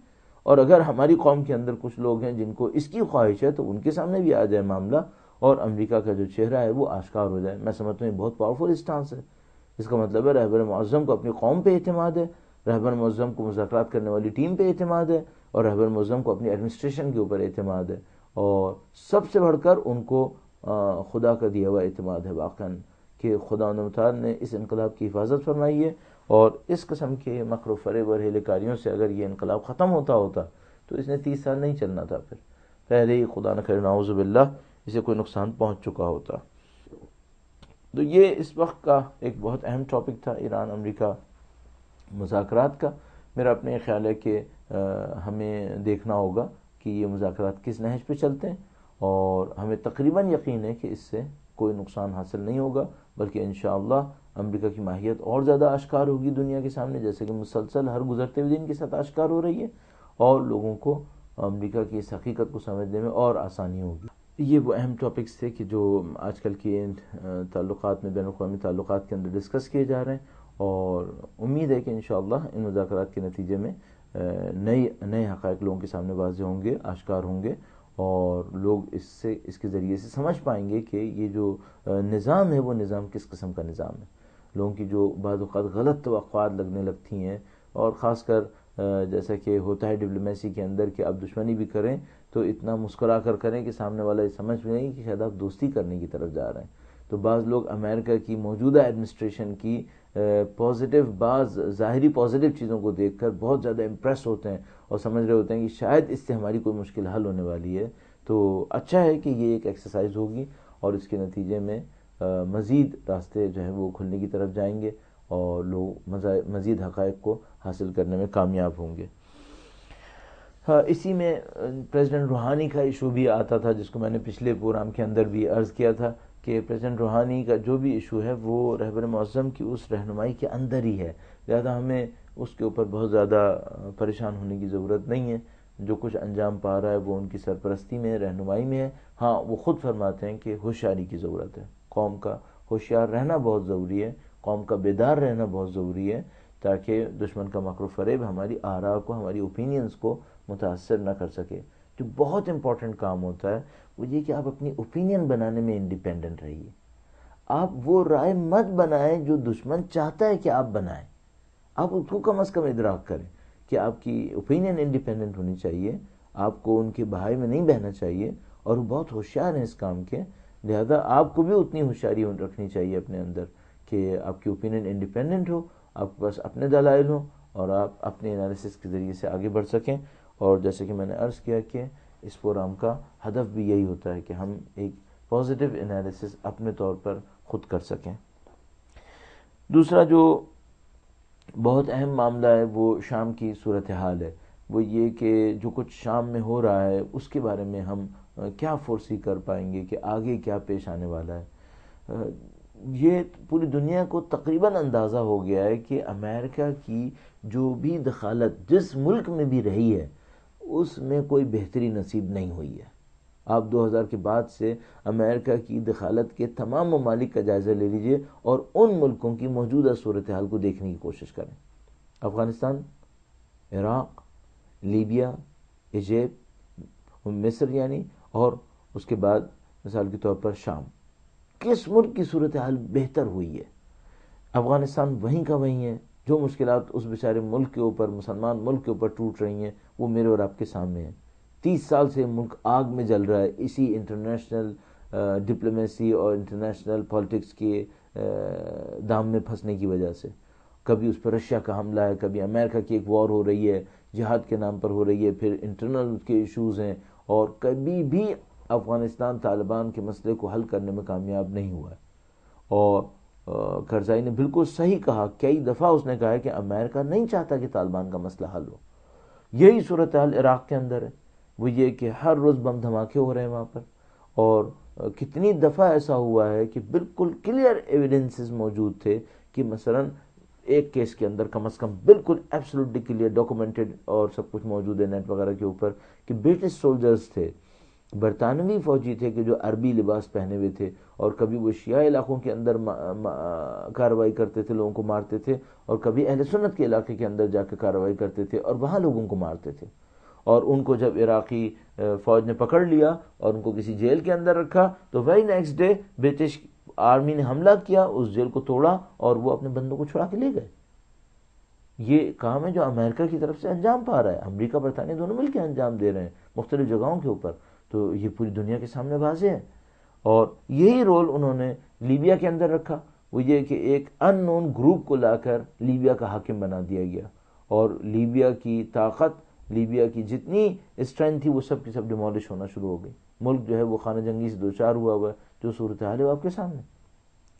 اور اگر ہماری قوم کے اندر کچھ لوگ ہیں جن کو اس کی خواہش ہے تو ان کے سامنے بھی آ جائے معاملہ، اور امریکہ کا جو چہرہ ہے وہ آشکار ہو جائے. میں سمجھتا ہوں یہ بہت پاورفل اسٹانس ہے. اس کا مطلب ہے رہبر معظم کو اپنی قوم پہ اعتماد ہے، رہبر معظم کو مذاکرات کرنے والی ٹیم پہ اعتماد ہے، اور رہبر معظم کو اپنی ایڈمنسٹریشن کے اوپر اعتماد ہے، اور سب سے بڑھ کر ان کو خدا کا دیا ہوا اعتماد ہے واقعاً کہ خدا متعال نے اس انقلاب کی حفاظت فرمائی ہے. اور اس قسم کے مکر و فریب اور ہیلے کاریوں سے اگر یہ انقلاب ختم ہوتا تو اس نے 30 سال نہیں چلنا تھا، پھر پہلے ہی خدا نہ کرے نعوذ باللہ اسے کوئی نقصان پہنچ چکا ہوتا. تو یہ اس وقت کا ایک بہت اہم ٹاپک تھا، ایران امریکہ مذاکرات کا. میرا اپنا یہ خیال ہے کہ ہمیں دیکھنا ہوگا کہ یہ مذاکرات کس نہج پہ چلتے ہیں، اور ہمیں تقریباً یقین ہے کہ اس سے کوئی نقصان حاصل نہیں ہوگا، بلکہ انشاءاللہ امریکہ کی ماہیت اور زیادہ آشکار ہوگی دنیا کے سامنے، جیسے کہ مسلسل ہر گزرتے ہوئے دن کے ساتھ آشکار ہو رہی ہے، اور لوگوں کو امریکہ کی اس حقیقت کو سمجھنے میں اور آسانی ہوگی. یہ وہ اہم ٹاپکس تھے کہ جو آج کل کے تعلقات میں، بین الاقوامی تعلقات کے اندر ڈسکس کیے جا رہے ہیں، اور امید ہے کہ انشاءاللہ ان مذاکرات کے نتیجے میں نئے حقائق لوگوں کے سامنے واضح ہوں گے، آشکار ہوں گے، اور لوگ اس کے ذریعے سے سمجھ پائیں گے کہ یہ جو نظام ہے وہ نظام کس قسم کا نظام ہے. لوگوں کی جو بعض اوقات غلط توقعات لگنے لگتی ہیں، اور خاص کر جیسا کہ ہوتا ہے ڈپلومیسی کے اندر کہ آپ دشمنی بھی کریں تو اتنا مسکرا کر کریں کہ سامنے والا یہ سمجھ بھی نہیں کہ شاید آپ دوستی کرنے کی طرف جا رہے ہیں. تو بعض لوگ امریکہ کی موجودہ ایڈمنسٹریشن کی پازیٹیو، بعض ظاہری پازیٹیو چیزوں کو دیکھ کر بہت زیادہ امپریس ہوتے ہیں اور سمجھ رہے ہوتے ہیں کہ شاید اس سے ہماری کوئی مشکل حل ہونے والی ہے. تو اچھا ہے کہ یہ ایک ایکسرسائز ہوگی اور اس کے نتیجے میں مزید راستے جو ہیں وہ کھلنے کی طرف جائیں گے اور لوگ مزید حقائق کو حاصل کرنے میں کامیاب ہوں گے. اسی میں پریزیڈنٹ روحانی کا ایشو بھی آتا تھا، جس کو میں نے پچھلے پروگرام کے اندر بھی عرض کیا تھا کہ پریزیڈنٹ روحانی کا جو بھی ایشو ہے وہ رہبر معظم کی اس رہنمائی کے اندر ہی ہے، لہذا ہمیں اس کے اوپر بہت زیادہ پریشان ہونے کی ضرورت نہیں ہے. جو کچھ انجام پا رہا ہے وہ ان کی سرپرستی میں، رہنمائی میں ہے. ہاں وہ خود فرماتے ہیں کہ ہوشیاری کی ضرورت ہے، قوم کا ہوشیار رہنا بہت ضروری ہے، قوم کا بیدار رہنا بہت ضروری ہے، تاکہ دشمن کا مکر و فریب ہماری آراء کو، ہماری اوپینینز کو متاثر نہ کر سکے. جو بہت امپورٹنٹ کام ہوتا ہے وہ یہ کہ آپ اپنی اوپینین بنانے میں انڈیپینڈنٹ رہیے. آپ وہ رائے مت بنائیں جو دشمن چاہتا ہے کہ آپ بنائیں. آپ اس کو کم از کم ادراک کریں کہ آپ کی اوپینین انڈیپینڈنٹ ہونی چاہیے، آپ کو ان کے بہائی میں نہیں بہنا چاہیے، اور وہ بہت ہوشیار ہیں اس کام کے. لہذا آپ کو بھی اتنی ہوشیاری رکھنی چاہیے اپنے اندر کہ آپ کی اوپینین انڈیپینڈنٹ ہو، آپ کے پاس اپنے دلائل ہوں اور آپ اپنے انالیسس کے ذریعے سے آگے بڑھ سکیں. اور جیسے کہ میں نے عرض کیا کہ اس پروگرام کا ہدف بھی یہی ہوتا ہے کہ ہم ایک پازیٹیو انالیسس اپنے طور پر خود کر سکیں. دوسرا جو بہت اہم معاملہ ہے وہ شام کی صورتحال ہے. وہ یہ کہ جو کچھ شام میں ہو رہا ہے اس کے بارے میں ہم کیا فورسی کر پائیں گے کہ آگے کیا پیش آنے والا ہے. یہ پوری دنیا کو تقریباً اندازہ ہو گیا ہے کہ امریکہ کی جو بھی دخالت جس ملک میں بھی رہی ہے اس میں کوئی بہتری نصیب نہیں ہوئی ہے. آپ 2000 کے بعد سے امریکہ کی دخالت کے تمام ممالک کا جائزہ لے لیجئے اور ان ملکوں کی موجودہ صورتحال کو دیکھنے کی کوشش کریں. افغانستان، عراق، لیبیا، ایجپٹ، مصر یعنی، اور اس کے بعد مثال کے طور پر شام. کس ملک کی صورتحال بہتر ہوئی ہے؟ افغانستان وہیں کا وہیں ہے. جو مشکلات اس بیچارے ملک کے اوپر، مسلمان ملک کے اوپر ٹوٹ رہی ہیں وہ میرے اور آپ کے سامنے ہیں. 30 سال سے ملک آگ میں جل رہا ہے اسی انٹرنیشنل ڈپلومیسی اور انٹرنیشنل پالیٹکس کے دام میں پھنسنے کی وجہ سے. کبھی اس پر رشیا کا حملہ ہے، کبھی امریکہ کی ایک وار ہو رہی ہے جہاد کے نام پر ہو رہی ہے، پھر انٹرنل کے ایشوز ہیں، اور کبھی بھی افغانستان طالبان کے مسئلے کو حل کرنے میں کامیاب نہیں ہوا ہے. اور کرزائی نے بالکل صحیح کہا، کئی دفعہ اس نے کہا ہے کہ امریکہ نہیں چاہتا کہ طالبان کا مسئلہ حل ہو. یہی صورتحال عراق کے اندر ہے. وہ یہ کہ ہر روز بم دھماکے ہو رہے ہیں وہاں پر، اور کتنی دفعہ ایسا ہوا ہے کہ بالکل کلیئر ایویڈنسز موجود تھے کہ مثلا ایک کیس کے اندر کم از کم بالکل ایبسولوٹلی کلیئر ڈاکومنٹڈ اور سب کچھ موجود ہے نیٹ وغیرہ کے اوپر کہ برٹش سولجرز تھے، برطانوی فوجی تھے کہ جو عربی لباس پہنے ہوئے تھے، اور کبھی وہ شیعہ علاقوں کے اندر کارروائی کرتے تھے، لوگوں کو مارتے تھے، اور کبھی اہل سنت کے علاقے کے اندر جا کے کارروائی کرتے تھے اور وہاں لوگوں کو مارتے تھے. اور ان کو جب عراقی فوج نے پکڑ لیا اور ان کو کسی جیل کے اندر رکھا تو وہی نیکسٹ ڈے برٹش آرمی نے حملہ کیا، اس جیل کو توڑا اور وہ اپنے بندوں کو چھڑا کے لے گئے. یہ کام ہے جو امریکہ کی طرف سے انجام پا رہا ہے. امریکہ برطانیہ دونوں مل کے انجام دے رہے ہیں مختلف جگہوں کے اوپر. تو یہ پوری دنیا کے سامنے واضح ہے. اور یہی رول انہوں نے لیبیا کے اندر رکھا. وہ یہ کہ ایک ان نون گروپ کو لا کر لیبیا کا حاکم بنا دیا گیا، اور لیبیا کی طاقت، لیبیا کی جتنی اسٹرینتھ تھی وہ سب کی سب ڈیمولش ہونا شروع ہو گئی. ملک جو ہے وہ خانہ جنگی سے دوچار ہوا ہے. جو صورتحال ہے وہ آپ کے سامنے.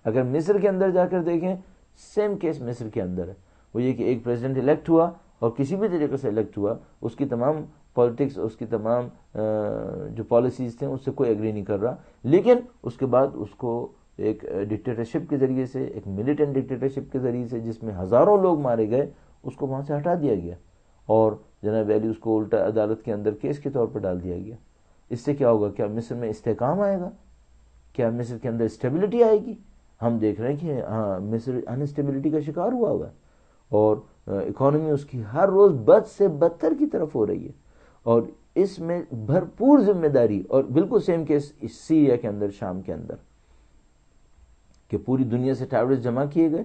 اگر مصر کے اندر جا کر دیکھیں سیم کیس مصر کے اندر ہے. وہ یہ کہ ایک پریزیڈنٹ الیکٹ ہوا اور کسی بھی طریقے سے الیکٹ ہوا، اس کی تمام پالیٹکس، اس کی تمام جو پالیسیز تھیں اس سے کوئی ایگری نہیں کر رہا، لیکن اس کے بعد اس کو ایک ڈکٹیٹرشپ کے ذریعے سے، ایک ملیٹنٹ ڈکٹیٹرشپ کے ذریعے سے جس میں ہزاروں لوگ مارے گئے، اس کو وہاں سے ہٹا دیا گیا اور جناب ویلی اس کو الٹا عدالت کے اندر کیس کے طور پر ڈال دیا گیا. اس سے کیا ہوگا؟ کیا مصر میں استحکام آئے گا؟ کیا مصر کے اندر اسٹیبلٹی آئے گی؟ ہم دیکھ رہے ہیں کہ ہاں مصر انسٹیبلٹی کا شکار ہوا ہوا ہے، اور اکانومی اس کی ہر روز بد سے بدتر کی طرف ہو رہی ہے. اور اس میں بھرپور ذمہ داری، اور بالکل سیم کیس سیریا کے اندر، شام کے اندر، کہ پوری دنیا سے ٹیررسٹ جمع کیے گئے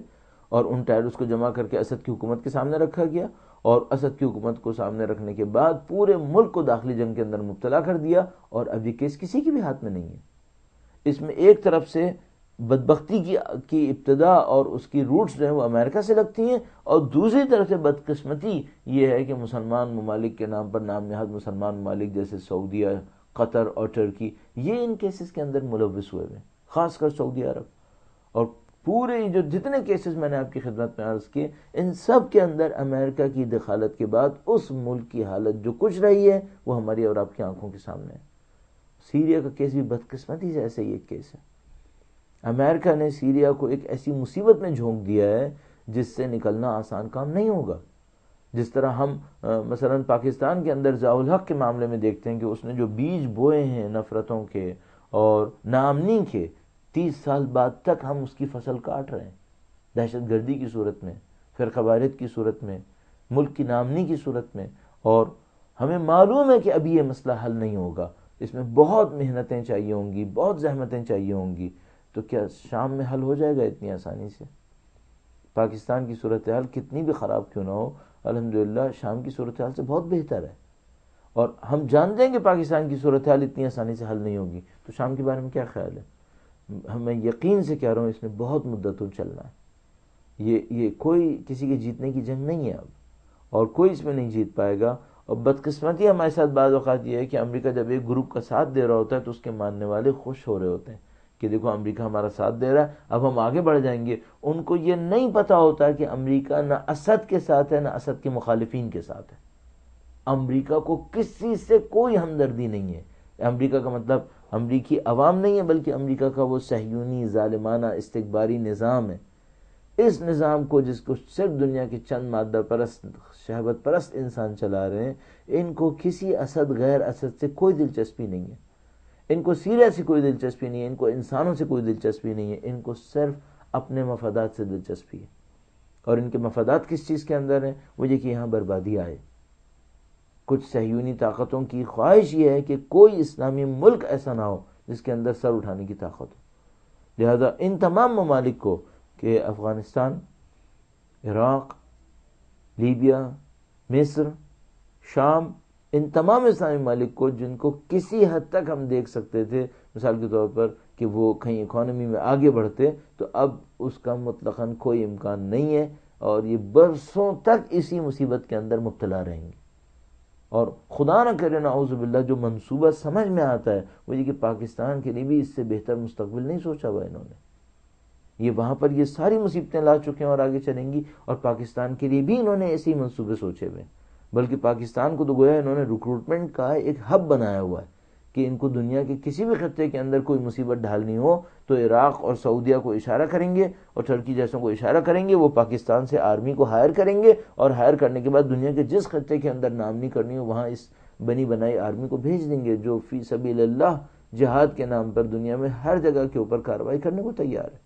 اور ان ٹائرس کو جمع کر کے اسد کی حکومت کے سامنے رکھا گیا، اور اسد کی حکومت کو سامنے رکھنے کے بعد پورے ملک کو داخلی جنگ کے اندر مبتلا کر دیا، اور اب یہ کیس کسی کے بھی ہاتھ میں نہیں ہے۔ اس میں ایک طرف سے بدبختی کی ابتدا اور اس کی روٹس جو ہیں وہ امریکہ سے لگتی ہیں، اور دوسری طرف سے بدقسمتی یہ ہے کہ مسلمان ممالک کے نام پر نام نہاد مسلمان ممالک جیسے سعودیہ، قطر اور ترکی، یہ ان کیسز کے اندر ملوث ہوئے ہیں، خاص کر سعودی عرب۔ اور پورے جو جتنے کیسز میں نے آپ کی خدمت میں عرض کیے، ان سب کے اندر امریکہ کی دخالت کے بعد اس ملک کی حالت جو کچھ رہی ہے وہ ہماری اور آپ کی آنکھوں کے سامنے ہے۔ سیریا کا کیس بھی بدقسمتی سے ایسے ہی ایک کیس ہے۔ امریکہ نے سیریا کو ایک ایسی مصیبت میں جھونک دیا ہے جس سے نکلنا آسان کام نہیں ہوگا۔ جس طرح ہم مثلا پاکستان کے اندر ضیاء الحق کے معاملے میں دیکھتے ہیں کہ اس نے جو بیج بوئے ہیں نفرتوں کے اور ناامنی کے، 30 سال بعد تک ہم اس کی فصل کاٹ رہے ہیں، دہشت گردی کی صورت میں، فرقہ واریت کی صورت میں، ملک کی ناامنی کی صورت میں، اور ہمیں معلوم ہے کہ ابھی یہ مسئلہ حل نہیں ہوگا، اس میں بہت محنتیں چاہیے ہوں گی، بہت زحمتیں چاہیے ہوں گی۔ تو کیا شام میں حل ہو جائے گا اتنی آسانی سے؟ پاکستان کی صورتحال کتنی بھی خراب کیوں نہ ہو، الحمدللہ شام کی صورتحال سے بہت بہتر ہے، اور ہم جانتے ہیں کہ پاکستان کی صورتحال اتنی آسانی سے حل نہیں ہوگی، تو شام کے بارے میں کیا خیال ہے؟ میں یقین سے کہہ رہا ہوں اس میں بہت مدتوں چلنا ہے، یہ کوئی کسی کے جیتنے کی جنگ نہیں ہے اب، اور کوئی اس میں نہیں جیت پائے گا۔ اور بدقسمتی ہمارے ساتھ بعض اوقات یہ ہے کہ امریکہ جب ایک گروپ کا ساتھ دے رہا ہوتا ہے تو اس کے ماننے والے خوش ہو رہے ہوتے ہیں کہ دیکھو امریکہ ہمارا ساتھ دے رہا ہے، اب ہم آگے بڑھ جائیں گے۔ ان کو یہ نہیں پتا ہوتا کہ امریکہ نہ اسد کے ساتھ ہے نہ اسد کے مخالفین کے ساتھ ہے۔ امریکہ کو کسی سے کوئی ہمدردی نہیں ہے۔ امریکہ کا مطلب امریکی عوام نہیں ہے، بلکہ امریکہ کا وہ صہیونی ظالمانہ استکباری نظام ہے۔ اس نظام کو جس کو صرف دنیا کے چند مادہ پرست شہوت پرست انسان چلا رہے ہیں، ان کو کسی اسد غیر اسد سے کوئی دلچسپی نہیں ہے، ان کو سیریا سے کوئی دلچسپی نہیں ہے، ان کو انسانوں سے کوئی دلچسپی نہیں ہے، ان کو صرف اپنے مفادات سے دلچسپی ہے۔ اور ان کے مفادات کس چیز کے اندر ہیں؟ وہ یہ کہ یہاں بربادی آئے۔ کچھ صہیونی طاقتوں کی خواہش یہ ہے کہ کوئی اسلامی ملک ایسا نہ ہو جس کے اندر سر اٹھانے کی طاقت ہو۔ لہذا ان تمام ممالک کو کہ افغانستان، عراق، لیبیا، مصر، شام، ان تمام اسلامی ممالک کو جن کو کسی حد تک ہم دیکھ سکتے تھے مثال کے طور پر کہ وہ کہیں اکانومی میں آگے بڑھتے، تو اب اس کا مطلقاً کوئی امکان نہیں ہے، اور یہ برسوں تک اسی مصیبت کے اندر مبتلا رہیں گے۔ اور خدا نہ کرے نعوذ باللہ جو منصوبہ سمجھ میں آتا ہے وہ یہ کہ پاکستان کے لیے بھی اس سے بہتر مستقبل نہیں سوچا ہوا انہوں نے۔ یہ وہاں پر یہ ساری مصیبتیں لا چکے ہیں اور آگے چلیں گی، اور پاکستان کے لیے بھی انہوں نے ایسے ہی منصوبے سوچے ہوئے، بلکہ پاکستان کو تو گویا انہوں نے ریکروٹمنٹ کا ایک ہب بنایا ہوا ہے کہ ان کو دنیا کے کسی بھی خطے کے اندر کوئی مصیبت ڈھالنی ہو تو عراق اور سعودیہ کو اشارہ کریں گے اور ترکی جیسوں کو اشارہ کریں گے، وہ پاکستان سے آرمی کو ہائر کریں گے، اور ہائر کرنے کے بعد دنیا کے جس خطے کے اندر نامنی کرنی ہو وہاں اس بنی بنائی آرمی کو بھیج دیں گے، جو فی سبیل اللہ جہاد کے نام پر دنیا میں ہر جگہ کے اوپر کارروائی کرنے کو تیار ہے،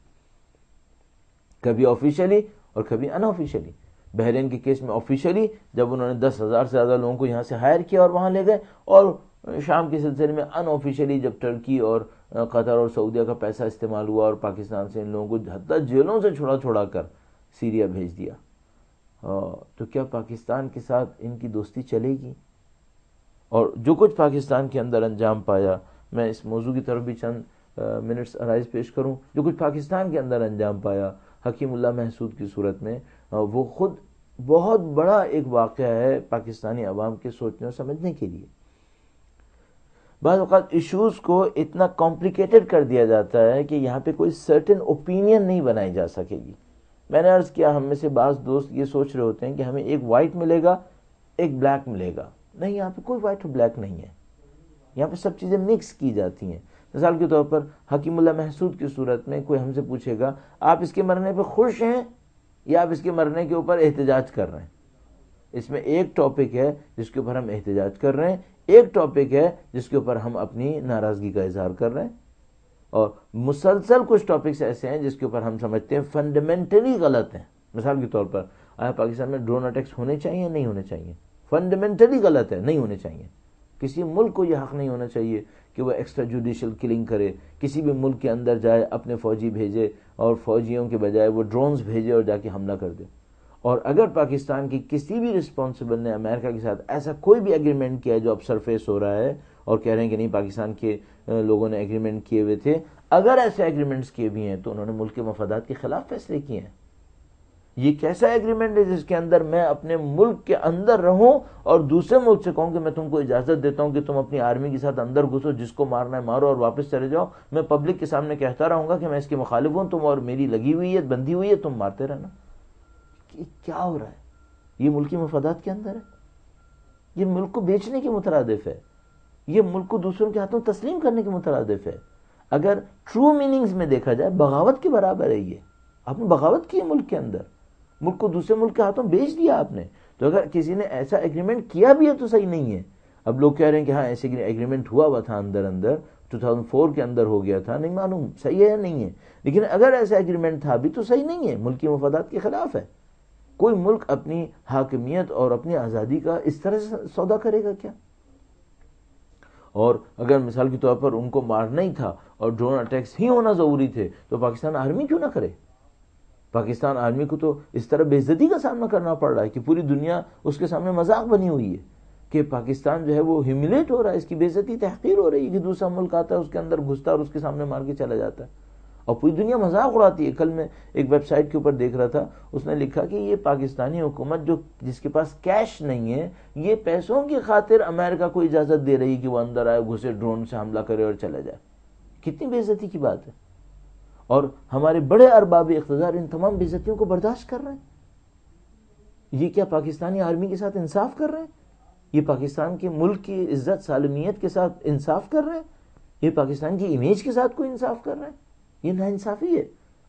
کبھی آفیشلی اور کبھی ان آفیشلی۔ بحرین کے کیس میں آفیشلی جب انہوں نے 10,000 سے زیادہ لوگوں کو یہاں سے ہائر کیا اور وہاں لے گئے، اور شام کے سلسلے میں ان آفیشلی جب ترکی اور قطر اور سعودیہ کا پیسہ استعمال ہوا اور پاکستان سے ان لوگوں کو حتیٰ جیلوں سے چھڑا کر سیریا بھیج دیا، تو کیا پاکستان کے ساتھ ان کی دوستی چلے گی؟ اور جو کچھ پاکستان کے اندر انجام پایا، میں اس موضوع کی طرف بھی چند منٹس عرائض پیش کروں، جو کچھ پاکستان کے اندر انجام پایا حکیم اللہ محسود کی صورت میں، وہ خود بہت بڑا ایک واقعہ ہے پاکستانی عوام کے سوچنے اور سمجھنے کے لیے۔ بعض اوقات ایشوز کو اتنا کمپلیکیٹڈ کر دیا جاتا ہے کہ یہاں پہ کوئی سرٹن اوپینین نہیں بنائی جا سکے گی۔ میں نے عرض کیا ہم میں سے بعض دوست یہ سوچ رہے ہوتے ہیں کہ ہمیں ایک وائٹ ملے گا ایک بلیک ملے گا، نہیں، یہاں پہ کوئی وائٹ اور بلیک نہیں ہے، یہاں پہ سب چیزیں مکس کی جاتی ہیں۔ مثال کے طور پر حکیم اللہ محسود کی صورت میں کوئی ہم سے پوچھے گا آپ اس کے مرنے پہ خوش ہیں یا آپ اس کے مرنے کے اوپر احتجاج کر رہے ہیں؟ اس میں ایک ٹاپک ہے جس کے اوپر ہم احتجاج کر رہے ہیں، ایک ٹاپک ہے جس کے اوپر ہم اپنی ناراضگی کا اظہار کر رہے ہیں، اور مسلسل کچھ ٹاپکس ایسے ہیں جس کے اوپر ہم سمجھتے ہیں فنڈامنٹلی غلط ہیں۔ مثال کے طور پر آیا پاکستان میں ڈرون اٹیکس ہونے چاہیے نہیں ہونے چاہیے؟ فنڈامنٹلی غلط ہے، نہیں ہونے چاہیے۔ کسی ملک کو یہ حق نہیں ہونا چاہیے کہ وہ ایکسٹرا جوڈیشل کلنگ کرے، کسی بھی ملک کے اندر جائے اپنے فوجی بھیجے اور فوجیوں کے بجائے وہ ڈرونز بھیجے اور جا کے حملہ کر دے. اور اگر پاکستان کی کسی بھی رسپانسبل نے امریکہ کے ساتھ ایسا کوئی بھی ایگریمنٹ کیا ہے جو اب سرفیس ہو رہا ہے اور کہہ رہے ہیں کہ نہیں پاکستان کے لوگوں نے ایگریمنٹ کیے ہوئے تھے، اگر ایسے ایگریمنٹس کیے بھی ہیں تو انہوں نے ملک کے مفادات کے خلاف فیصلے کیے ہیں. یہ کیسا ایگریمنٹ ہے جس کے اندر میں اپنے ملک کے اندر رہوں اور دوسرے ملک سے کہوں کہ میں تم کو اجازت دیتا ہوں کہ تم اپنی آرمی کے ساتھ اندر گھسو، جس کو مارنا ہے مارو اور واپس چلے جاؤ، میں پبلک کے سامنے کہتا رہوں گا کہ میں اس کے مخالف ہوں، تم اور میری لگی ہوئی ہے، بندھی ہوئی ہے، تم مارتے رہنا. یہ کیا ہو رہا ہے؟ یہ ملکی مفادات کے اندر ہے، یہ ملک کو بیچنے کے مترادف ہے، یہ ملک کو دوسروں کے ہاتھوں تسلیم کرنے کے مترادف ہے. اگر ٹرو میننگز میں دیکھا جائے بغاوت کے برابر ہے. یہ آپ نے بغاوت کی ہے ملک کے اندر، ملک کو دوسرے ملک کے ہاتھوں بیچ دیا آپ نے. تو اگر کسی نے ایسا ایگریمنٹ کیا بھی ہے تو صحیح نہیں ہے. اب لوگ کہہ رہے ہیں کہ ہاں ایسے ایگریمنٹ ہوا تھا اندر 2004 کے اندر ہو گیا تھا، نہیں معلوم صحیح ہے یا نہیں ہے، لیکن اگر ایسا ایگریمنٹ تھا بھی تو صحیح نہیں ہے، ملکی مفادات کے خلاف ہے. کوئی ملک اپنی حاکمیت اور اپنی آزادی کا اس طرح سے سودا کرے گا کیا؟ اور اگر مثال کے طور پر ان کو مارنا ہی تھا اور ڈرون اٹیکس ہی ہونا ضروری تھے تو پاکستان آرمی کیوں نہ کرے؟ پاکستان آرمی کو تو اس طرح بے عزتی کا سامنا کرنا پڑ رہا ہے کہ پوری دنیا اس کے سامنے مذاق بنی ہوئی ہے کہ پاکستان جو ہے وہ ہیوملیٹ ہو رہا ہے، اس کی بے عزتی تحقیر ہو رہی ہے کہ دوسرا ملک آتا ہے اس کے اندر گھستا ہے اور اس کے سامنے مار کے چلا جاتا ہے اور پوری دنیا مذاق اڑاتی ہے. کل میں ایک ویب سائٹ کے اوپر دیکھ رہا تھا، اس نے لکھا کہ یہ پاکستانی حکومت جس کے پاس کیش نہیں ہے، یہ پیسوں کی خاطر امریکہ کو اجازت دے رہی کہ وہ اندر آئے، گھسے، ڈرون سے حملہ کرے اور چلا جائے. کتنی بے عزتی کی بات ہے. اور ہمارے بڑے ارباب اقتدار ان تمام بے عزتیوں کو برداشت کر رہے ہیں. یہ کیا پاکستانی آرمی کے ساتھ انصاف کر رہے ہیں؟ یہ پاکستان کے ملک کی عزت سالمیت کے ساتھ انصاف کر رہے ہیں؟ یہ پاکستان کی امیج کے ساتھ کوئی انصاف کر رہے ہیں؟ یہ ناانصافی ہے.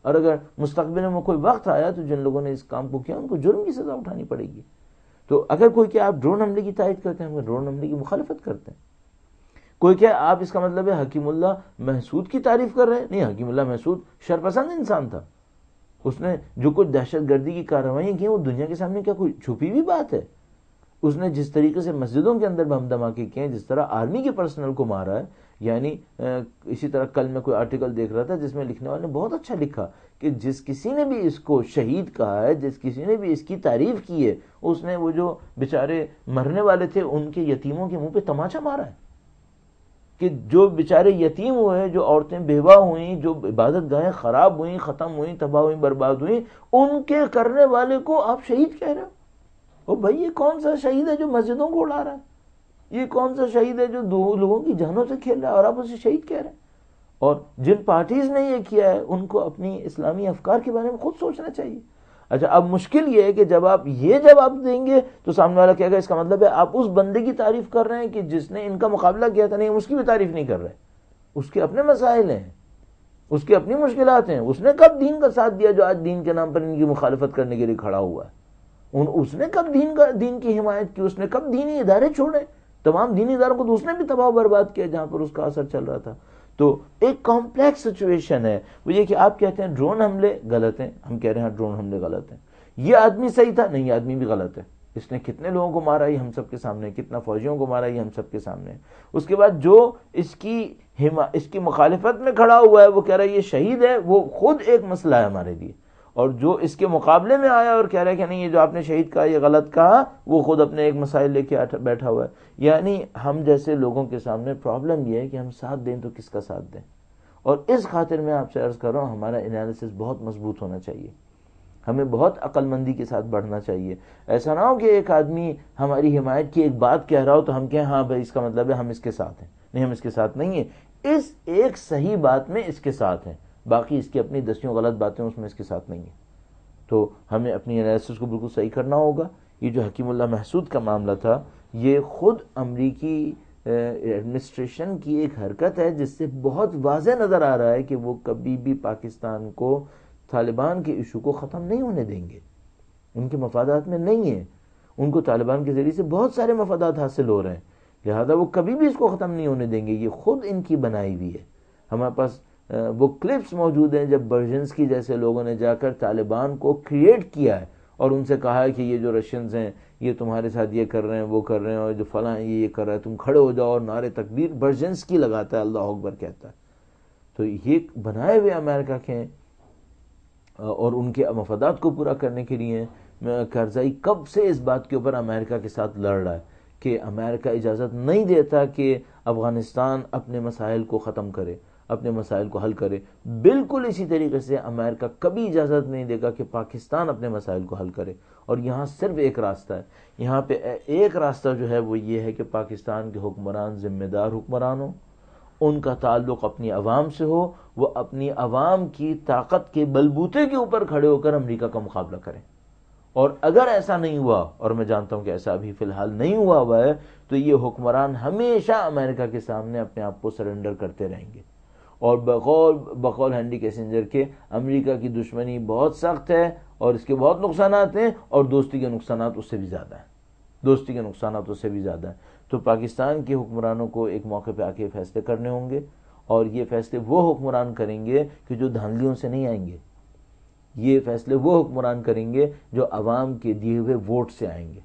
اور اگر مستقبل میں کوئی وقت آیا تو جن لوگوں نے اس کام کو کیا ان کو جرم کی سزا اٹھانی پڑے گی. تو اگر کوئی کہ آپ ڈرون حملے کی تائید کرتے ہیں، ہم ڈرون حملے کی مخالفت کرتے ہیں. کوئی کہ آپ اس کا مطلب ہے حکیم اللہ محسود کی تعریف کر رہے ہیں. نہیں، حکیم اللہ محسود شرپسند انسان تھا. اس نے جو کچھ دہشت گردی کی کارروائیاں کی وہ دنیا کے سامنے کیا کوئی چھپی ہوئی بات ہے؟ اس نے جس طریقے سے مسجدوں کے اندر بم دھماکے کیے ہیں، جس طرح آرمی کے پرسنل کو مارا ہے، یعنی اسی طرح کل میں کوئی آرٹیکل دیکھ رہا تھا جس میں لکھنے والے نے بہت اچھا لکھا کہ جس کسی نے بھی اس کو شہید کہا ہے، جس کسی نے بھی اس کی تعریف کی ہے، اس نے وہ جو بیچارے مرنے والے تھے ان کے یتیموں کے منہ پہ تماچا مارا ہے کہ جو بیچارے یتیم ہوئے، جو عورتیں بیوہ ہوئیں، جو عبادت گاہیں خراب ہوئیں، ختم ہوئیں، تباہ ہوئیں، برباد ہوئیں، ان کے کرنے والے کو آپ شہید کہہ رہے ہو. او بھائی، یہ کون سا شہید ہے جو مسجدوں کو اڑا رہا ہے؟ یہ کون سا شہید ہے جو دو لوگوں کی جانوں سے کھیل رہا ہے اور آپ اسے شہید کہہ رہے ہیں؟ اور جن پارٹیز نے یہ کیا ہے ان کو اپنی اسلامی افکار کے بارے میں خود سوچنا چاہیے. اچھا، اب مشکل یہ ہے کہ جب آپ یہ جواب دیں گے تو سامنے والا کہے گا اس کا مطلب ہے آپ اس بندے کی تعریف کر رہے ہیں کہ جس نے ان کا مقابلہ کیا تھا. نہیں، اس کی بھی تعریف نہیں کر رہے. اس کے اپنے مسائل ہیں، اس کی اپنی مشکلات ہیں. اس نے کب دین کا ساتھ دیا جو آج دین کے نام پر ان کی مخالفت کرنے کے لیے کھڑا ہوا ہے؟ اس نے کب دین کی حمایت کی؟ اس نے کب دینی ادارے چھوڑے؟ تمام دینی اداروں کو تو اس نے بھی تباہ و برباد کیا جہاں پر اس کا اثر چل رہا تھا. تو ایک کمپلیکس سچویشن ہے. وہ یہ کہ آپ کہتے ہیں ڈرون حملے غلط ہیں، ہم کہہ رہے ہیں ڈرون حملے غلط ہیں. یہ آدمی صحیح تھا، نہیں، یہ آدمی بھی غلط ہے. اس نے کتنے لوگوں کو مارا یہ ہم سب کے سامنے، کتنا فوجیوں کو مارا یہ ہم سب کے سامنے. اس کے بعد جو اس کی مخالفت میں کھڑا ہوا ہے وہ کہہ رہا ہے یہ شہید ہے، وہ خود ایک مسئلہ ہے ہمارے لیے. اور جو اس کے مقابلے میں آیا اور کہہ رہا ہے کہ نہیں یہ جو آپ نے شہید کہا یہ غلط کہا، وہ خود اپنے ایک مسائل لے کے بیٹھا ہوا ہے. یعنی ہم جیسے لوگوں کے سامنے پرابلم یہ ہے کہ ہم ساتھ دیں تو کس کا ساتھ دیں. اور اس خاطر میں آپ سے عرض کر رہا ہوں ہمارا انالیسس بہت مضبوط ہونا چاہیے، ہمیں بہت عقل مندی کے ساتھ بڑھنا چاہیے. ایسا نہ ہو کہ ایک آدمی ہماری حمایت کی ایک بات کہہ رہا ہو تو ہم کہیں ہاں بھائی اس کا مطلب ہے ہم اس کے ساتھ ہیں. نہیں، ہم اس کے ساتھ نہیں ہیں. اس ایک صحیح بات میں اس کے ساتھ ہیں، باقی اس کی اپنی دسیوں غلط باتیں اس میں اس کے ساتھ نہیں ہیں. تو ہمیں اپنی انالیسس کو بالکل صحیح کرنا ہوگا. یہ جو حکیم اللہ محسود کا معاملہ تھا یہ خود امریکی ایڈمنسٹریشن کی ایک حرکت ہے جس سے بہت واضح نظر آ رہا ہے کہ وہ کبھی بھی پاکستان کو طالبان کے ایشو کو ختم نہیں ہونے دیں گے. ان کے مفادات میں نہیں ہیں. ان کو طالبان کے ذریعے سے بہت سارے مفادات حاصل ہو رہے ہیں، لہذا وہ کبھی بھی اس کو ختم نہیں ہونے دیں گے. یہ خود ان کی بنائی ہوئی ہے. ہمارے پاس وہ کلپس موجود ہیں جب برجنسکی جیسے لوگوں نے جا کر طالبان کو کریٹ کیا ہے اور ان سے کہا ہے کہ یہ جو رشینز ہیں یہ تمہارے ساتھ یہ کر رہے ہیں وہ کر رہے ہیں، اور جو فلاں یہ کر رہا ہے، تم کھڑے ہو جاؤ، اور نعرے تکبیر برجنس کی لگاتا ہے، اللہ اکبر کہتا ہے. تو یہ بنائے ہوئے امریکہ کے ہیں اور ان کے مفادات کو پورا کرنے کے لیے. کرزائی کب سے اس بات کے اوپر امریکہ کے ساتھ لڑ رہا ہے کہ امریکہ اجازت نہیں دیتا کہ افغانستان اپنے مسائل کو ختم کرے، اپنے مسائل کو حل کرے. بالکل اسی طریقے سے امریکہ کبھی اجازت نہیں دے گا کہ پاکستان اپنے مسائل کو حل کرے. اور یہاں صرف ایک راستہ ہے، یہاں پہ ایک راستہ جو ہے وہ یہ ہے کہ پاکستان کے حکمران ذمہ دار حکمران ہوں، ان کا تعلق اپنی عوام سے ہو، وہ اپنی عوام کی طاقت کے بلبوتے کے اوپر کھڑے ہو کر امریکہ کا مقابلہ کریں. اور اگر ایسا نہیں ہوا، اور میں جانتا ہوں کہ ایسا ابھی فی الحال نہیں ہوا ہے، تو یہ حکمران ہمیشہ امریکہ کے سامنے اپنے آپ کو سرنڈر کرتے رہیں گے. اور بقول ہینری کیسنجر کے امریکہ کی دشمنی بہت سخت ہے اور اس کے بہت نقصانات ہیں، اور دوستی کے نقصانات اس سے بھی زیادہ ہیں، دوستی کے نقصانات اس سے بھی زیادہ ہیں. تو پاکستان کے حکمرانوں کو ایک موقع پہ آ کے فیصلے کرنے ہوں گے، اور یہ فیصلے وہ حکمران کریں گے کہ جو دھاندلیوں سے نہیں آئیں گے. یہ فیصلے وہ حکمران کریں گے جو عوام کے دیے ہوئے ووٹ سے آئیں گے.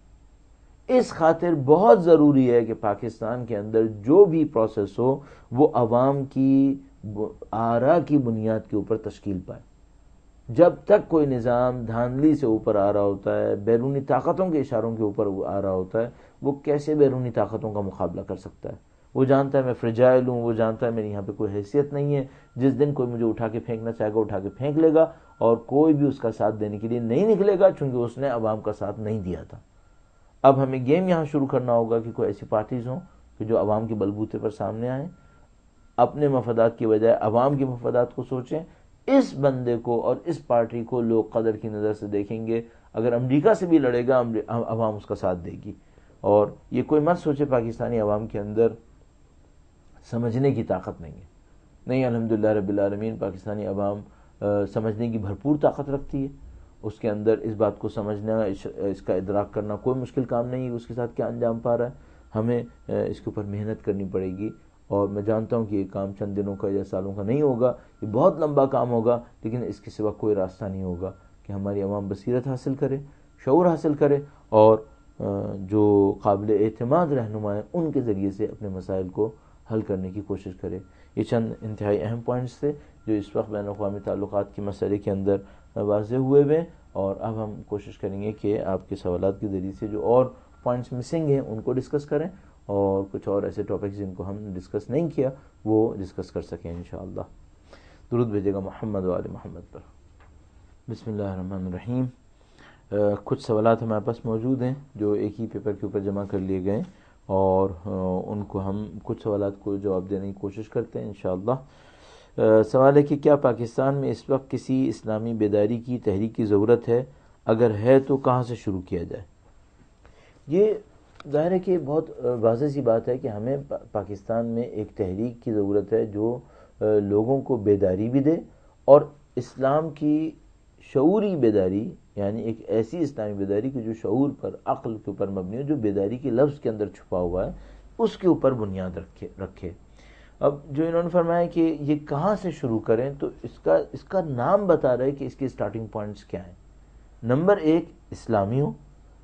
اس خاطر بہت ضروری ہے کہ پاکستان کے اندر جو بھی پروسیس ہو وہ عوام کی آرا کی بنیاد کے اوپر تشکیل پائے. جب تک کوئی نظام دھاندلی سے اوپر آ رہا ہوتا ہے، بیرونی طاقتوں کے اشاروں کے اوپر آ رہا ہوتا ہے، وہ کیسے بیرونی طاقتوں کا مقابلہ کر سکتا ہے؟ وہ جانتا ہے میں فریجائل ہوں، وہ جانتا ہے میری یہاں پہ کوئی حیثیت نہیں ہے. جس دن کوئی مجھے اٹھا کے پھینکنا چاہے گا اٹھا کے پھینک لے گا، اور کوئی بھی اس کا ساتھ دینے کے لیے نہیں نکلے گا، چونکہ اس نے عوام کا ساتھ نہیں دیا تھا. اب ہمیں گیم یہاں شروع کرنا ہوگا کہ کوئی ایسی پارٹیز ہوں کہ جو عوام کے بلبوتے پر سامنے آئیں، اپنے مفادات کی بجائے عوام کے مفادات کو سوچیں. اس بندے کو اور اس پارٹی کو لوگ قدر کی نظر سے دیکھیں گے. اگر امریکہ سے بھی لڑے گا عوام اس کا ساتھ دے گی. اور یہ کوئی مت سوچے پاکستانی عوام کے اندر سمجھنے کی طاقت نہیں ہے. نہیں، الحمدللہ رب العالمین پاکستانی عوام سمجھنے کی بھرپور طاقت رکھتی ہے. اس کے اندر اس بات کو سمجھنا، اس کا ادراک کرنا کوئی مشکل کام نہیں ہے. اس کے ساتھ کیا انجام پا رہا ہے، ہمیں اس کے اوپر محنت کرنی پڑے گی. اور میں جانتا ہوں کہ یہ کام چند دنوں کا یا سالوں کا نہیں ہوگا، یہ بہت لمبا کام ہوگا، لیکن اس کے سوا کوئی راستہ نہیں ہوگا کہ ہماری عوام بصیرت حاصل کرے، شعور حاصل کرے، اور جو قابل اعتماد رہنما ہیں ان کے ذریعے سے اپنے مسائل کو حل کرنے کی کوشش کرے. یہ چند انتہائی اہم پوائنٹس تھے جو اس وقت بین الاقوامی تعلقات کے مسئلے کے اندر واضح ہوئے ہوئے. اور اب ہم کوشش کریں گے کہ آپ کے سوالات کے ذریعے سے جو اور پوائنٹس مسنگ ہیں ان کو ڈسکس کریں، اور کچھ اور ایسے ٹاپکس جن کو ہم نے ڈسکس نہیں کیا وہ ڈسکس کر سکیں انشاءاللہ. درود بھیجے گا محمد و آل محمد پر. بسم اللہ الرحمن الرحیم. کچھ سوالات ہمارے پاس موجود ہیں جو ایک ہی پیپر کے اوپر جمع کر لیے گئے، اور ان کو ہم کچھ سوالات کو جواب دینے کی کوشش کرتے ہیں انشاءاللہ. سوال ہے کہ کیا پاکستان میں اس وقت کسی اسلامی بیداری کی تحریک کی ضرورت ہے؟ اگر ہے تو کہاں سے شروع کیا جائے؟ یہ ظاہر ہے کہ بہت واضح سی بات ہے کہ ہمیں پاکستان میں ایک تحریک کی ضرورت ہے جو لوگوں کو بیداری بھی دے، اور اسلام کی شعوری بیداری، یعنی ایک ایسی اسلامی بیداری کہ جو شعور پر، عقل کے اوپر مبنی ہو، جو بیداری کے لفظ کے اندر چھپا ہوا ہے اس کے اوپر بنیاد رکھے. اب جو انہوں نے فرمایا کہ یہ کہاں سے شروع کریں، تو اس کا نام بتا رہے کہ اس کے سٹارٹنگ پوائنٹس کیا ہیں. نمبر 1 اسلامی ہو،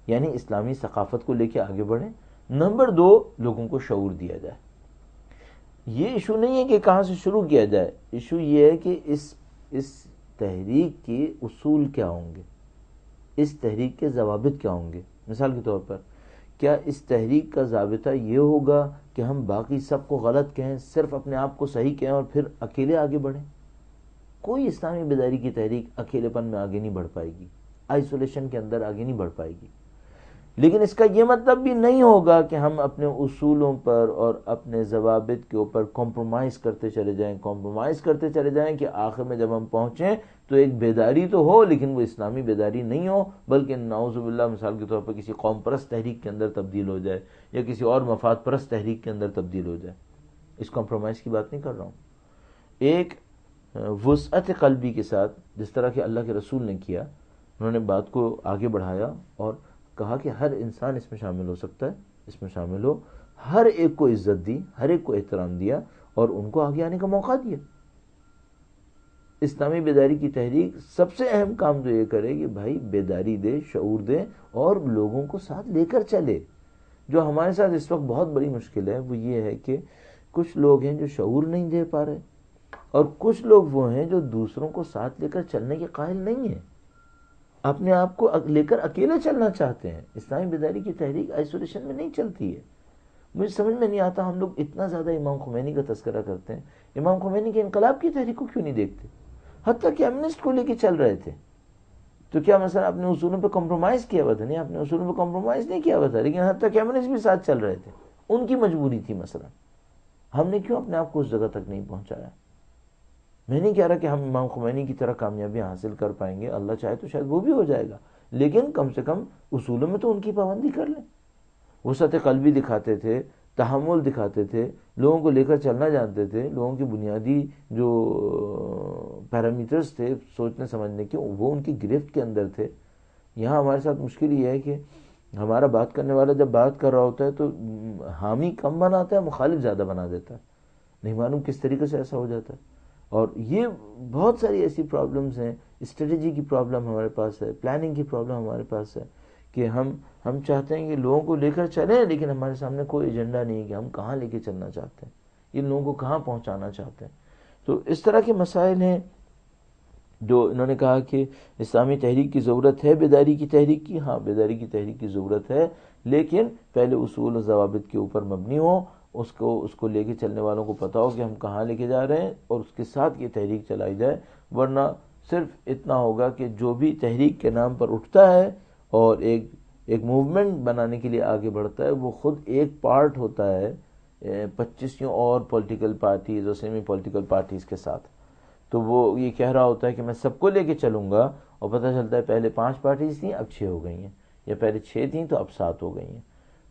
یعنی اسلامی ثقافت کو لے کے آگے بڑھیں. نمبر 2 لوگوں کو شعور دیا جائے. یہ ایشو نہیں ہے کہ کہاں سے شروع کیا جائے، ایشو یہ ہے کہ اس تحریک کے اصول کیا ہوں گے، اس تحریک کے ضوابط کیا ہوں گے. مثال کے طور پر کیا اس تحریک کا ضابطہ یہ ہوگا کہ ہم باقی سب کو غلط کہیں، صرف اپنے آپ کو صحیح کہیں اور پھر اکیلے آگے بڑھیں؟ کوئی اسلامی بیداری کی تحریک اکیلے پن میں آگے نہیں بڑھ پائے گی، آئسولیشن کے اندر آگے نہیں بڑھ پائے گی. لیکن اس کا یہ مطلب بھی نہیں ہوگا کہ ہم اپنے اصولوں پر اور اپنے ضوابط کے اوپر کمپرومائز کرتے چلے جائیں کہ آخر میں جب ہم پہنچیں تو ایک بیداری تو ہو لیکن وہ اسلامی بیداری نہیں ہو، بلکہ نعوذ باللہ مثال کے طور پر کسی قوم پرست تحریک کے اندر تبدیل ہو جائے یا کسی اور مفاد پرست تحریک کے اندر تبدیل ہو جائے. اس کمپرومائز کی بات نہیں کر رہا ہوں. ایک وسعت قلبی کے ساتھ، جس طرح کہ اللہ کے رسول نے کیا، انہوں نے بات کو آگے بڑھایا اور کہا کہ ہر انسان اس میں شامل ہو سکتا ہے، اس میں شامل ہو. ہر ایک کو عزت دی، ہر ایک کو احترام دیا اور ان کو آگے آنے کا موقع دیا. اسلامی بیداری کی تحریک سب سے اہم کام تو یہ کرے کہ بھائی بیداری دے، شعور دے اور لوگوں کو ساتھ لے کر چلے. جو ہمارے ساتھ اس وقت بہت بڑی مشکل ہے وہ یہ ہے کہ کچھ لوگ ہیں جو شعور نہیں دے پا رہے، اور کچھ لوگ وہ ہیں جو دوسروں کو ساتھ لے کر چلنے کے قائل نہیں ہیں، اپنے آپ کو لے کر اکیلے چلنا چاہتے ہیں. اسلامی بیداری کی تحریک آئسولیشن میں نہیں چلتی ہے. مجھے سمجھ میں نہیں آتا ہم لوگ اتنا زیادہ امام خمینی کا تذکرہ کرتے ہیں، امام خمینی کے انقلاب کی تحریک کو کیوں نہیں دیکھتے؟ حتیٰ کہ امنسٹ کو لے کے چل رہے تھے تو کیا مثلا اپنے اصولوں پہ کمپرومائز کیا ہوا تھا؟ نہیں، اپنے اصولوں پہ کمپرومائز نہیں کیا ہوا تھا، لیکن حتیٰ کہ امنسٹ بھی ساتھ چل رہے تھے. ان کی مجبوری تھی. مثلا ہم نے کیوں اپنے آپ کو اس جگہ تک نہیں پہنچایا؟ میں نہیں کہہ رہا کہ ہم امام خمینی کی طرح کامیابیاں حاصل کر پائیں گے، اللہ چاہے تو شاید وہ بھی ہو جائے گا، لیکن کم سے کم اصولوں میں تو ان کی پابندی کر لیں. وسعت قلبی دکھاتے تھے، تحمل دکھاتے تھے، لوگوں کو لے کر چلنا جانتے تھے، لوگوں کی بنیادی جو پیرامیٹرز تھے سوچنے سمجھنے کے وہ ان کی گرفت کے اندر تھے. یہاں ہمارے ساتھ مشکل یہ ہے کہ ہمارا بات کرنے والا جب بات کر رہا ہوتا ہے تو حامی کم بناتا ہے، مخالف زیادہ بنا دیتا ہے، نہیں معلوم کس طریقے سے ایسا ہو جاتا ہے. اور یہ بہت ساری ایسی پرابلمز ہیں. اسٹریٹجی کی پرابلم ہمارے پاس ہے، پلاننگ کی پرابلم ہمارے پاس ہے کہ ہم چاہتے ہیں کہ لوگوں کو لے کر چلیں، لیکن ہمارے سامنے کوئی ایجنڈا نہیں ہے کہ ہم کہاں لے کے چلنا چاہتے ہیں، ان لوگوں کو کہاں پہنچانا چاہتے ہیں. تو اس طرح کے مسائل ہیں جو انہوں نے کہا کہ اسلامی تحریک کی ضرورت ہے بیداری کی تحریک کی. ہاں، بیداری کی تحریک کی ضرورت ہے، لیکن پہلے اصول و ضوابط کے اوپر مبنی ہو، اس کو لے کے چلنے والوں کو پتا ہو کہ ہم کہاں لے کے جا رہے ہیں، اور اس کے ساتھ یہ تحریک چلائی جائے. ورنہ صرف اتنا ہوگا کہ جو بھی تحریک کے نام پر اٹھتا ہے اور ایک موومنٹ بنانے کے لیے آگے بڑھتا ہے، وہ خود ایک پارٹ ہوتا ہے 25 اور پولیٹیکل پارٹیز اور سیمی پولیٹیکل پارٹیز کے ساتھ. تو وہ یہ کہہ رہا ہوتا ہے کہ میں سب کو لے کے چلوں گا، اور پتہ چلتا ہے پہلے 5 پارٹیز تھیں اب 6 ہو گئی ہیں، یا پہلے 6 تھیں تو اب 7 ہو گئی ہیں.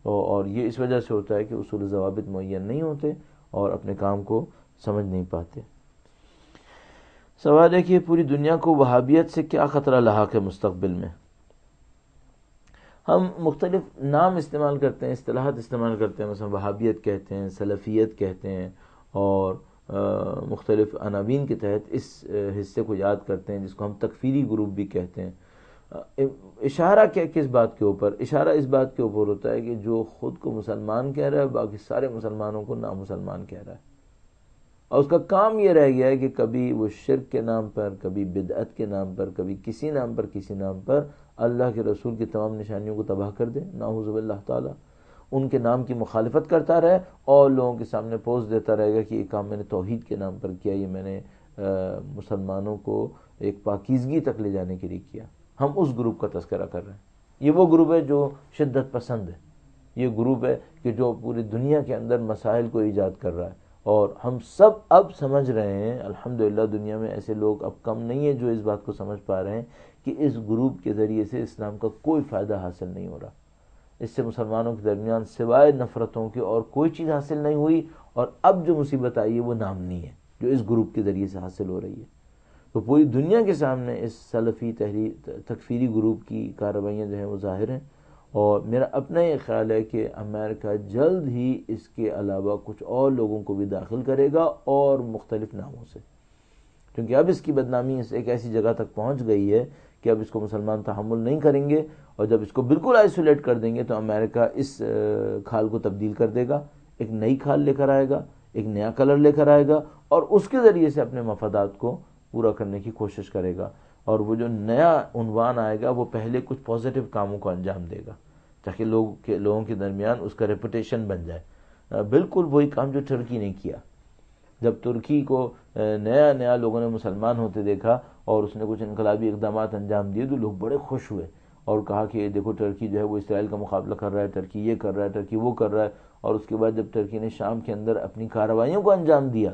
اور یہ اس وجہ سے ہوتا ہے کہ اصول و ضوابط معین نہیں ہوتے اور اپنے کام کو سمجھ نہیں پاتے. سوال ہے کہ پوری دنیا کو وہابیت سے کیا خطرہ لاحق ہے مستقبل میں؟ ہم مختلف نام استعمال کرتے ہیں، اصطلاحات استعمال کرتے ہیں، مثلا وہابیت کہتے ہیں، سلفیت کہتے ہیں، اور مختلف عناوین کے تحت اس حصے کو یاد کرتے ہیں جس کو ہم تکفیری گروپ بھی کہتے ہیں. اشارہ کس بات کے اوپر؟ اشارہ اس بات کے اوپر ہوتا ہے کہ جو خود کو مسلمان کہہ رہا ہے باقی سارے مسلمانوں کو نامسلمان کہہ رہا ہے، اور اس کا کام یہ رہ گیا ہے کہ کبھی وہ شرک کے نام پر، کبھی بدعت کے نام پر، کبھی کسی نام پر اللہ کے رسول کی تمام نشانیوں کو تباہ کر دے، نعوذ باللہ تعالی، ان کے نام کی مخالفت کرتا رہے اور لوگوں کے سامنے پوز دیتا رہے گا کہ یہ کام میں نے توحید کے نام پر کیا، یہ میں نے مسلمانوں کو ایک پاکیزگی تک لے جانے کے لیے کیا. ہم اس گروپ کا تذکرہ کر رہے ہیں. یہ وہ گروپ ہے جو شدت پسند ہے، یہ گروپ ہے کہ جو پوری دنیا کے اندر مسائل کو ایجاد کر رہا ہے. اور ہم سب اب سمجھ رہے ہیں، الحمدللہ دنیا میں ایسے لوگ اب کم نہیں ہیں جو اس بات کو سمجھ پا رہے ہیں کہ اس گروپ کے ذریعے سے اسلام کا کوئی فائدہ حاصل نہیں ہو رہا. اس سے مسلمانوں کے درمیان سوائے نفرتوں کے اور کوئی چیز حاصل نہیں ہوئی، اور اب جو مصیبت آئی ہے وہ نامنی ہے جو اس گروپ کے ذریعے سے حاصل ہو رہی ہے. تو پوری دنیا کے سامنے اس سلفی تکفیری گروپ کی کارروائیاں جو ہیں وہ ظاہر ہیں. اور میرا اپنا یہ خیال ہے کہ امریکہ جلد ہی اس کے علاوہ کچھ اور لوگوں کو بھی داخل کرے گا اور مختلف ناموں سے، کیونکہ اب اس کی بدنامی ایک ایسی جگہ تک پہنچ گئی ہے کہ اب اس کو مسلمان تحمل نہیں کریں گے، اور جب اس کو بالکل آئسولیٹ کر دیں گے تو امریکہ اس کھال کو تبدیل کر دے گا، ایک نئی کھال لے کر آئے گا، ایک نیا کلر لے کر آئے گا، اور اس کے ذریعے سے اپنے مفادات کو پورا کرنے کی کوشش کرے گا. اور وہ جو نیا عنوان آئے گا وہ پہلے کچھ پازیٹیو کاموں کو انجام دے گا تاکہ لوگوں کے درمیان اس کا ریپوٹیشن بن جائے. بالکل وہی کام جو ترکی نے کیا. جب ترکی کو نیا لوگوں نے مسلمان ہوتے دیکھا اور اس نے کچھ انقلابی اقدامات انجام دیے تو لوگ بڑے خوش ہوئے اور کہا کہ دیکھو ٹرکی جو ہے وہ اسرائیل کا مقابلہ کر رہا ہے، ٹرکی یہ کر رہا ہے، ٹرکی وہ کر رہا ہے. اور اس کے بعد جب ٹرکی نے شام کے اندر اپنی کارروائیوں کو انجام دیا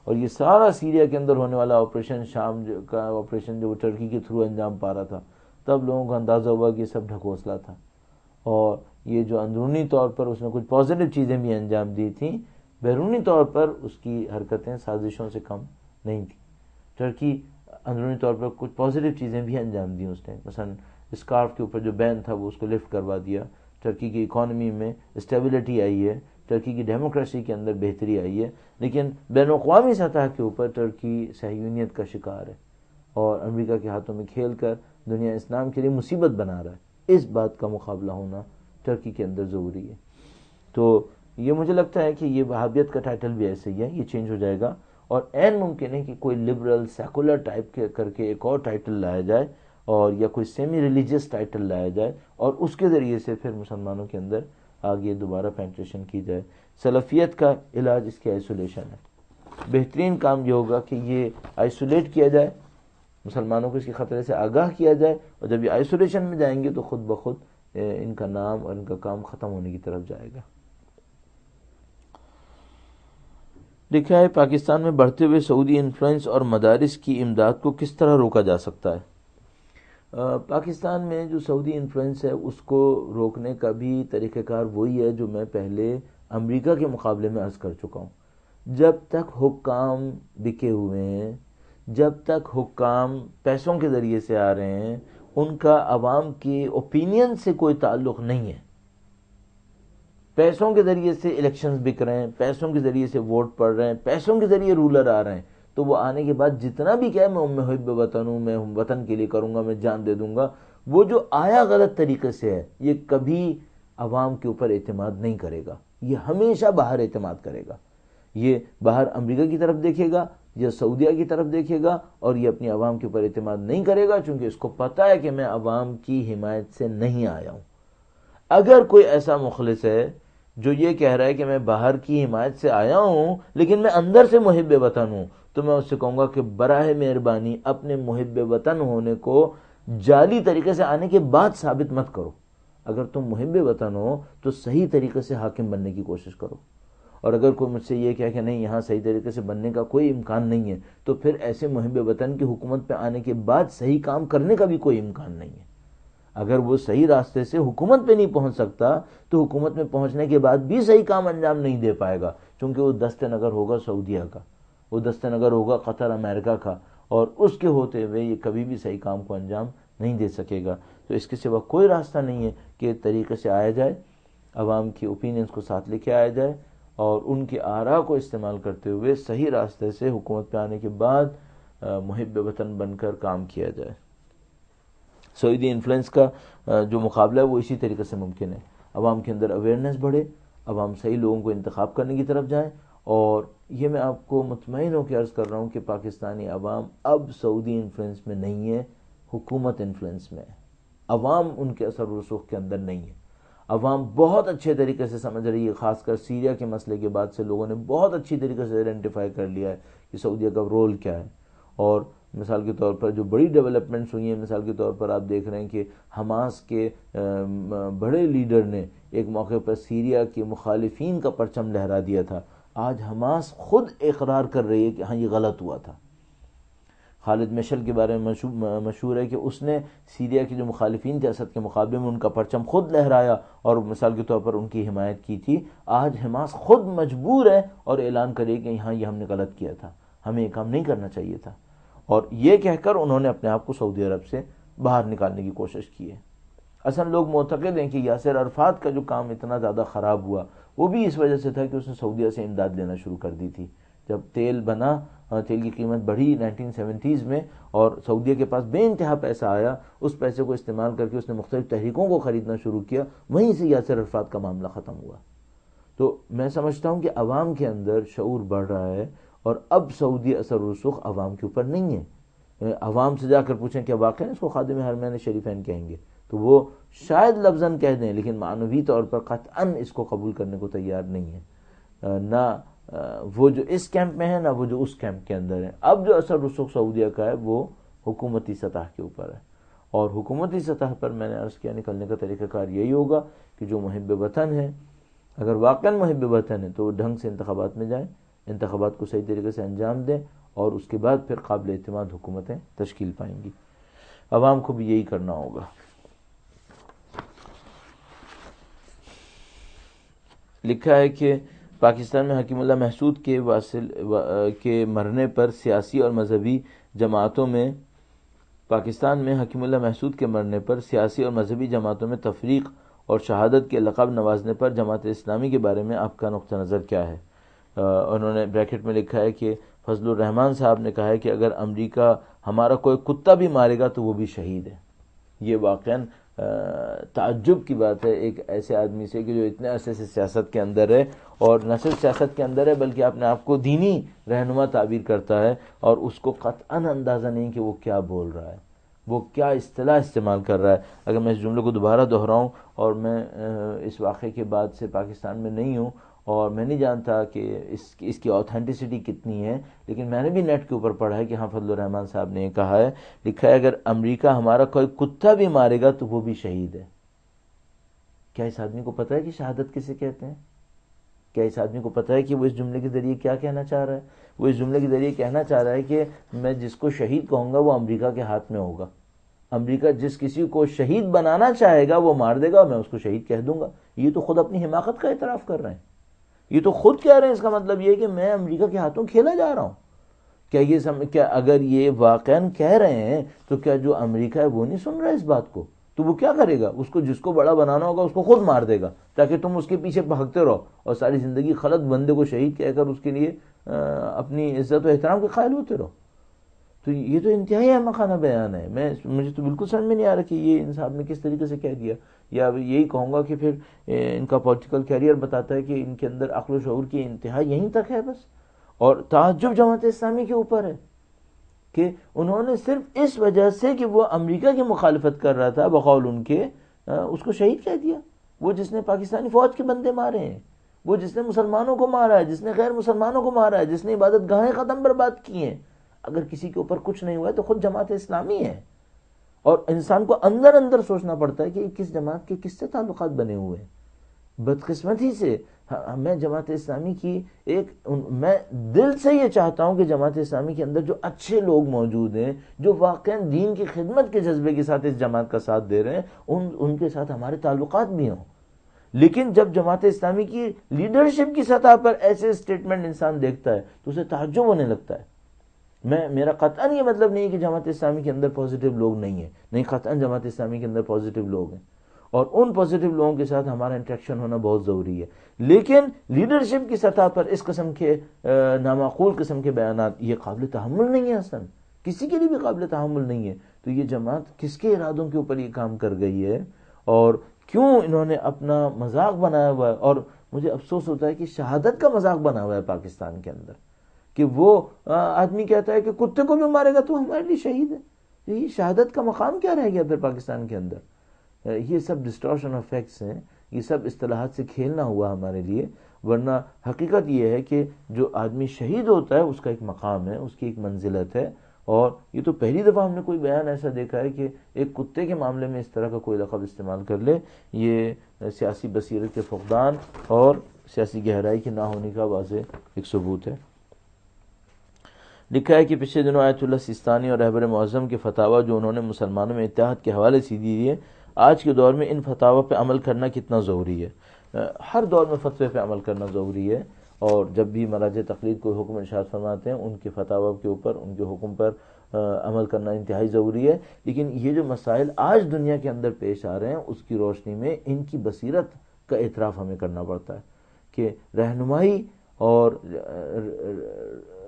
اور یہ سارا سیریا کے اندر ہونے والا آپریشن، شام کا آپریشن جو وہ ٹرکی کے تھرو انجام پا رہا تھا، تب لوگوں کو اندازہ ہوا کہ یہ سب ڈھکوسلا تھا. اور یہ جو اندرونی طور پر اس نے کچھ پازیٹیو چیزیں بھی انجام دی تھیں، بیرونی طور پر اس کی حرکتیں سازشوں سے کم نہیں تھیں. ٹرکی اندرونی طور پر کچھ پازیٹیو چیزیں بھی انجام دیں اس نے، مثلا اسکارف کے اوپر جو بین تھا وہ اس کو لفٹ کروا دیا. ٹرکی کی اکانومی میں اسٹیبلٹی آئی ہے، ٹرکی کی ڈیموکریسی کے اندر بہتری آئی ہے، لیکن بین الاقوامی سطح کے اوپر ٹرکی صہیونیت کا شکار ہے اور امریکہ کے ہاتھوں میں کھیل کر دنیا اسلام کے لیے مصیبت بنا رہا ہے۔ اس بات کا مقابلہ ہونا ٹرکی کے اندر ضروری ہے۔ تو یہ مجھے لگتا ہے کہ یہ وہابیت کا ٹائٹل بھی ایسے ہی ہے، یہ چینج ہو جائے گا، اور عین ممکن ہے کہ کوئی لبرل سیکولر ٹائپ کے کر کے ایک اور ٹائٹل لایا جائے، اور یا کوئی سیمی ریلیجیس ٹائٹل لایا جائے، اور اس کے ذریعے سے پھر مسلمانوں کے اندر آگے دوبارہ پینٹریشن کی جائے۔ سلفیت کا علاج اس کی آئسولیشن ہے۔ بہترین کام یہ ہوگا کہ یہ آئسولیٹ کیا جائے، مسلمانوں کو اس کے خطرے سے آگاہ کیا جائے، اور جب یہ آئسولیشن میں جائیں گے تو خود بخود ان کا نام اور ان کا کام ختم ہونے کی طرف جائے گا۔ لکھا ہے پاکستان میں بڑھتے ہوئے سعودی انفلوئنس اور مدارس کی امداد کو کس طرح روکا جا سکتا ہے؟ پاکستان میں جو سعودی انفلوئنس ہے اس کو روکنے کا بھی طریقہ کار وہی ہے جو میں پہلے امریکہ کے مقابلے میں عرض کر چکا ہوں۔ جب تک حکام بکے ہوئے ہیں، جب تک حکام پیسوں کے ذریعے سے آ رہے ہیں، ان کا عوام کی اوپینین سے کوئی تعلق نہیں ہے۔ پیسوں کے ذریعے سے الیکشنز بک رہے ہیں، پیسوں کے ذریعے سے ووٹ پڑ رہے ہیں، پیسوں کے ذریعے رولر آ رہے ہیں، تو وہ آنے کے بعد جتنا بھی کہے میں محب وطن ہوں، میں وطن کے لیے کروں گا، میں جان دے دوں گا، وہ جو آیا غلط طریقے سے ہے، یہ کبھی عوام کے اوپر اعتماد نہیں کرے گا، یہ ہمیشہ باہر اعتماد کرے گا، یہ باہر امریکہ کی طرف دیکھے گا یا سعودیہ کی طرف دیکھے گا، اور یہ اپنی عوام کے اوپر اعتماد نہیں کرے گا، چونکہ اس کو پتہ ہے کہ میں عوام کی حمایت سے نہیں آیا ہوں۔ اگر کوئی ایسا مخلص ہے جو یہ کہہ رہا ہے کہ میں باہر کی حمایت سے آیا ہوں لیکن میں اندر سے محب وطن ہوں، تو میں اس سے کہوں گا کہ براہ مہربانی اپنے محب وطن ہونے کو جعلی طریقے سے آنے کے بعد ثابت مت کرو۔ اگر تم محب وطن ہو تو صحیح طریقے سے حاکم بننے کی کوشش کرو، اور اگر کوئی مجھ سے یہ کہے کہ نہیں یہاں صحیح طریقے سے بننے کا کوئی امکان نہیں ہے، تو پھر ایسے محب وطن کی حکومت پہ آنے کے بعد صحیح کام کرنے کا بھی کوئی امکان نہیں ہے۔ اگر وہ صحیح راستے سے حکومت پہ نہیں پہنچ سکتا تو حکومت میں پہنچنے کے بعد بھی صحیح کام انجام نہیں دے پائے گا، چونکہ وہ دست نگر ہوگا سعودیہ کا، وہ دست نگر ہوگا قطر امریکہ کا، اور اس کے ہوتے ہوئے یہ کبھی بھی صحیح کام کو انجام نہیں دے سکے گا۔ تو اس کے سوا کوئی راستہ نہیں ہے کہ طریقے سے آیا جائے، عوام کی اوپینینز کو ساتھ لے کے آیا جائے، اور ان کی آراء کو استعمال کرتے ہوئے صحیح راستے سے حکومت پہ آنے کے بعد محب وطن بن کر کام کیا جائے۔ سعودی انفلوئنس کا جو مقابلہ ہے وہ اسی طریقے سے ممکن ہے، عوام کے اندر اویئرنیس بڑھے، عوام صحیح لوگوں کو انتخاب کرنے کی طرف جائیں، اور یہ میں آپ کو مطمئن ہو کے عرض کر رہا ہوں کہ پاکستانی عوام اب سعودی انفلوئنس میں نہیں ہے، حکومت انفلوئنس میں ہے۔ عوام ان کے اثر و رسوخ کے اندر نہیں ہے۔ عوام بہت اچھے طریقے سے سمجھ رہی ہے، خاص کر سیریا کے مسئلے کے بعد سے لوگوں نے بہت اچھی طریقے سے آئیڈینٹیفائی کر لیا ہے کہ سعودیہ کا رول کیا ہے۔ اور مثال کے طور پر جو بڑی ڈیولپمنٹس ہوئی ہیں، مثال کے طور پر آپ دیکھ رہے ہیں کہ حماس کے بڑے لیڈر نے ایک موقع پر سیریا کے مخالفین کا پرچم لہرا دیا تھا۔ آج حماس خود اقرار کر رہی ہے کہ ہاں یہ غلط ہوا تھا۔ خالد مشعل کے بارے میں مشہور ہے کہ اس نے سیریا کے جو مخالفین تھے اسد کے مقابلے میں ان کا پرچم خود لہرایا اور مثال کے طور پر ان کی حمایت کی تھی۔ آج حماس خود مجبور ہے اور اعلان کرے کہ ہاں یہ ہم نے غلط کیا تھا، ہمیں یہ کام نہیں کرنا چاہیے تھا، اور یہ کہہ کر انہوں نے اپنے آپ کو سعودی عرب سے باہر نکالنے کی کوشش کی ہے۔ اصل لوگ معتقد ہیں کہ یاسر عرفات کا جو کام اتنا زیادہ خراب ہوا وہ بھی اس وجہ سے تھا کہ اس نے سعودیہ سے امداد لینا شروع کر دی تھی۔ جب تیل بنا، تیل کی قیمت بڑھی 1970s میں، اور سعودیہ کے پاس بے انتہا پیسہ آیا، اس پیسے کو استعمال کر کے اس نے مختلف تحریکوں کو خریدنا شروع کیا، وہیں سے یاسر عرفات کا معاملہ ختم ہوا۔ تو میں سمجھتا ہوں کہ عوام کے اندر شعور بڑھ رہا ہے، اور اب سعودی اثر و رسوخ عوام کے اوپر نہیں ہے۔ عوام سے جا کر پوچھیں کہ واقعی اس کو خادم حرمین شریفین کہیں گے تو وہ شاید لفظاً کہہ دیں، لیکن معنوی طور پر قطعاً اس کو قبول کرنے کو تیار نہیں ہے، نہ وہ جو اس کیمپ میں ہے نہ وہ جو اس کیمپ کے اندر ہے۔ اب جو اثر رسوخ سعودیہ کا ہے وہ حکومتی سطح کے اوپر ہے، اور حکومتی سطح پر میں نے عرض کیا نکلنے کا طریقہ کار یہی ہوگا کہ جو محب وطن ہے، اگر واقعاً محب وطن ہے تو وہ ڈھنگ سے انتخابات میں جائیں، انتخابات کو صحیح طریقے سے انجام دیں، اور اس کے بعد پھر قابل اعتماد حکومتیں تشکیل پائیں گی۔ عوام کو بھی یہی کرنا ہوگا۔ لکھا ہے کہ پاکستان میں حکیم اللہ محسود کے مرنے پر سیاسی اور مذہبی جماعتوں میں تفریق اور شہادت کے لقب نوازنے پر جماعت اسلامی کے بارے میں آپ کا نقطہ نظر کیا ہے؟ انہوں نے بریکٹ میں لکھا ہے کہ فضل الرحمان صاحب نے کہا ہے کہ اگر امریکہ ہمارا کوئی کتا بھی مارے گا تو وہ بھی شہید ہے۔ یہ واقعاً تعجب کی بات ہے ایک ایسے آدمی سے کہ جو اتنے عرصے سے سیاست کے اندر ہے، اور نہ صرف سیاست کے اندر ہے بلکہ اپنے آپ کو دینی رہنما تعبیر کرتا ہے، اور اس کو قطعاً اندازہ نہیں کہ وہ کیا بول رہا ہے، وہ کیا اصطلاح استعمال کر رہا ہے۔ اگر میں اس جملے کو دوبارہ دہراؤں، اور میں اس واقعے کے بعد سے پاکستان میں نہیں ہوں اور میں نہیں جانتا کہ اس کی آتھینٹسٹی کتنی ہے، لیکن میں نے بھی نیٹ کے اوپر پڑھا ہے کہ ہاں فضل الرحمان صاحب نے یہ کہا ہے، لکھا ہے اگر امریکہ ہمارا کوئی کتا بھی مارے گا تو وہ بھی شہید ہے۔ کیا اس آدمی کو پتہ ہے کہ شہادت کسے کہتے ہیں؟ کیا اس آدمی کو پتہ ہے کہ وہ اس جملے کے ذریعے کیا کہنا چاہ رہا ہے؟ وہ اس جملے کے ذریعے کہنا چاہ رہا ہے کہ میں جس کو شہید کہوں گا وہ امریکہ کے ہاتھ میں ہوگا، امریکہ جس کسی کو شہید بنانا چاہے گا وہ مار دے گا اور میں اس کو شہید کہہ دوں گا۔ یہ تو خود اپنی حماقت کا اعتراف کر رہے ہیں، یہ تو خود کہہ رہے ہیں۔ اس کا مطلب یہ ہے کہ میں امریکہ کے ہاتھوں کھیلا جا رہا ہوں۔ کیا اگر یہ واقعاً کہہ رہے ہیں تو کیا جو امریکہ ہے وہ نہیں سن رہا اس بات کو؟ تو وہ کیا کرے گا؟ اس کو جس کو بڑا بنانا ہوگا اس کو خود مار دے گا تاکہ تم اس کے پیچھے بھاگتے رہو اور ساری زندگی خلط بندے کو شہید کہہ کر اس کے لیے اپنی عزت و احترام کے قائل ہوتے رہو۔ تو یہ تو انتہائی احمقانہ بیان ہے۔ مجھے تو بالکل سمجھ میں نہیں آ رہا کہ یہ انصاف نے کس طریقے سے کہہ دیا، یا یہی کہوں گا کہ پھر ان کا پولیٹیکل کیریئر بتاتا ہے کہ ان کے اندر عقل و شعور کی انتہا یہیں تک ہے بس۔ اور تعجب جماعت اسلامی کے اوپر ہے کہ انہوں نے صرف اس وجہ سے کہ وہ امریکہ کی مخالفت کر رہا تھا بقول ان کے، اس کو شہید کہہ دیا۔ وہ جس نے پاکستانی فوج کے بندے مارے ہیں، وہ جس نے مسلمانوں کو مارا ہے، جس نے غیر مسلمانوں کو مارا ہے، جس نے عبادت گاہیں ختم برباد کی ہیں، اگر کسی کے اوپر کچھ نہیں ہوا ہے تو خود جماعت اسلامی ہے۔ اور انسان کو اندر اندر سوچنا پڑتا ہے کہ کس جماعت کے کس سے تعلقات بنے ہوئے ہیں۔ بدقسمتی سے میں جماعت اسلامی کی میں دل سے یہ چاہتا ہوں کہ جماعت اسلامی کے اندر جو اچھے لوگ موجود ہیں، جو واقعا دین کی خدمت کے جذبے کے ساتھ اس جماعت کا ساتھ دے رہے ہیں، ان کے ساتھ ہمارے تعلقات بھی ہوں۔ لیکن جب جماعت اسلامی کی لیڈرشپ کی سطح پر ایسے سٹیٹمنٹ انسان دیکھتا ہے تو اسے تعجب ہونے لگتا ہے۔ میرا قطعاً یہ مطلب نہیں ہے کہ جماعت اسلامی کے اندر پازیٹیو لوگ نہیں ہیں، نہیں، قطعاً جماعت اسلامی کے اندر پازیٹیو لوگ ہیں، اور ان پازیٹیو لوگوں کے ساتھ ہمارا انٹریکشن ہونا بہت ضروری ہے۔ لیکن لیڈرشپ کی سطح پر اس قسم کے نامعقول قسم کے بیانات یہ قابل تحمل نہیں ہے، اصلاً کسی کے لیے بھی قابل تحمل نہیں ہے۔ تو یہ جماعت کس کے ارادوں کے اوپر یہ کام کر گئی ہے، اور کیوں انہوں نے اپنا مذاق بنایا ہوا ہے؟ اور مجھے افسوس ہوتا ہے کہ شہادت کا مذاق بنا ہوا ہے پاکستان کے اندر، کہ وہ آدمی کہتا ہے کہ کتے کو بھی مارے گا تو ہمارے لیے شہید ہے۔ یہ شہادت کا مقام کیا رہ گیا پھر پاکستان کے اندر؟ یہ سب ڈسٹورشن آف فیکٹس ہیں، یہ سب اصطلاحات سے کھیلنا ہوا ہمارے لیے، ورنہ حقیقت یہ ہے کہ جو آدمی شہید ہوتا ہے اس کا ایک مقام ہے، اس کی ایک منزلت ہے۔ اور یہ تو پہلی دفعہ ہم نے کوئی بیان ایسا دیکھا ہے کہ ایک کتے کے معاملے میں اس طرح کا کوئی لقب استعمال کر لے۔ یہ سیاسی بصیرت کے فقدان اور سیاسی گہرائی کے نہ ہونے کا واضح ایک ثبوت ہے۔ لکھا ہے کہ پچھلے دنوں آیت اللہ سیستانی اور رہبر معظم کے فتاوی جو انہوں نے مسلمانوں میں اتحاد کے حوالے سے دیے، آج کے دور میں ان فتاوی پہ عمل کرنا کتنا ضروری ہے؟ ہر دور میں فتوے پہ عمل کرنا ضروری ہے، اور جب بھی مراجع تقلید کوئی حکم ارشاد فرماتے ہیں ان کے فتاوی کے اوپر، ان کے حکم پر عمل کرنا انتہائی ضروری ہے۔ لیکن یہ جو مسائل آج دنیا کے اندر پیش آ رہے ہیں اس کی روشنی میں ان کی بصیرت کا اعتراف ہمیں کرنا پڑتا ہے کہ رہنمائی اور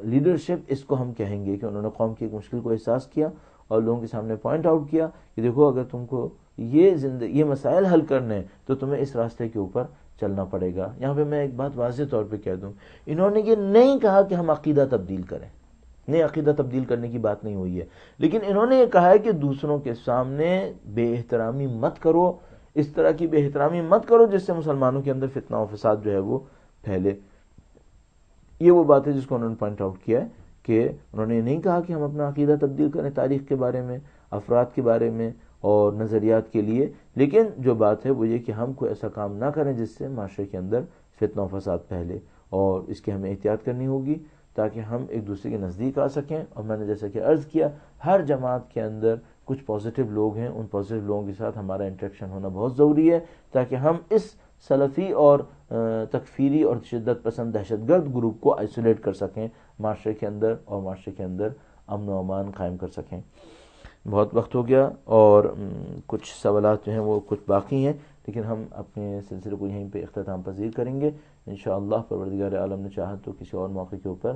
لیڈرشپ، اس کو ہم کہیں گے کہ انہوں نے قوم کی ایک مشکل کو احساس کیا اور لوگوں کے سامنے پوائنٹ آؤٹ کیا کہ دیکھو اگر تم کو یہ مسائل حل کرنے ہیں تو تمہیں اس راستے کے اوپر چلنا پڑے گا۔ یہاں پہ میں ایک بات واضح طور پہ کہہ دوں، انہوں نے یہ نہیں کہا کہ ہم عقیدہ تبدیل کریں، نہیں، عقیدہ تبدیل کرنے کی بات نہیں ہوئی ہے، لیکن انہوں نے یہ کہا ہے کہ دوسروں کے سامنے بے احترامی مت کرو، اس طرح کی بے احترامی مت کرو جس سے مسلمانوں کے اندر فتنہ و فساد جو ہے وہ پھیلے۔ یہ وہ بات ہے جس کو انہوں نے پوائنٹ آؤٹ کیا ہے کہ انہوں نے نہیں کہا کہ ہم اپنا عقیدہ تبدیل کریں تاریخ کے بارے میں، افراد کے بارے میں اور نظریات کے لیے، لیکن جو بات ہے وہ یہ کہ ہم کوئی ایسا کام نہ کریں جس سے معاشرے کے اندر فتنہ و فساد پھیلے، اور اس کی ہمیں احتیاط کرنی ہوگی تاکہ ہم ایک دوسرے کے نزدیک آ سکیں۔ اور میں نے جیسا کہ عرض کیا، ہر جماعت کے اندر کچھ پازیٹیو لوگ ہیں، ان پازیٹیو لوگوں کے ساتھ ہمارا انٹریکشن ہونا بہت ضروری ہے تاکہ ہم اس سلفی اور تکفیری اور شدت پسند دہشت گرد گروپ کو آئسولیٹ کر سکیں معاشرے کے اندر، اور معاشرے کے اندر امن و امان قائم کر سکیں۔ بہت وقت ہو گیا اور کچھ سوالات جو ہیں وہ کچھ باقی ہیں، لیکن ہم اپنے سلسلے کو یہیں پہ اختتام پذیر کریں گے انشاءاللہ۔ پروردگار عالم نے چاہا تو کسی اور موقع کے اوپر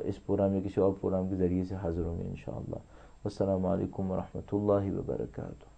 اس پروگرام یا کسی اور پروگرام کے ذریعے سے حاضر ہوں گے انشاءاللہ۔ السلام علیکم ورحمۃ اللہ وبرکاتہ۔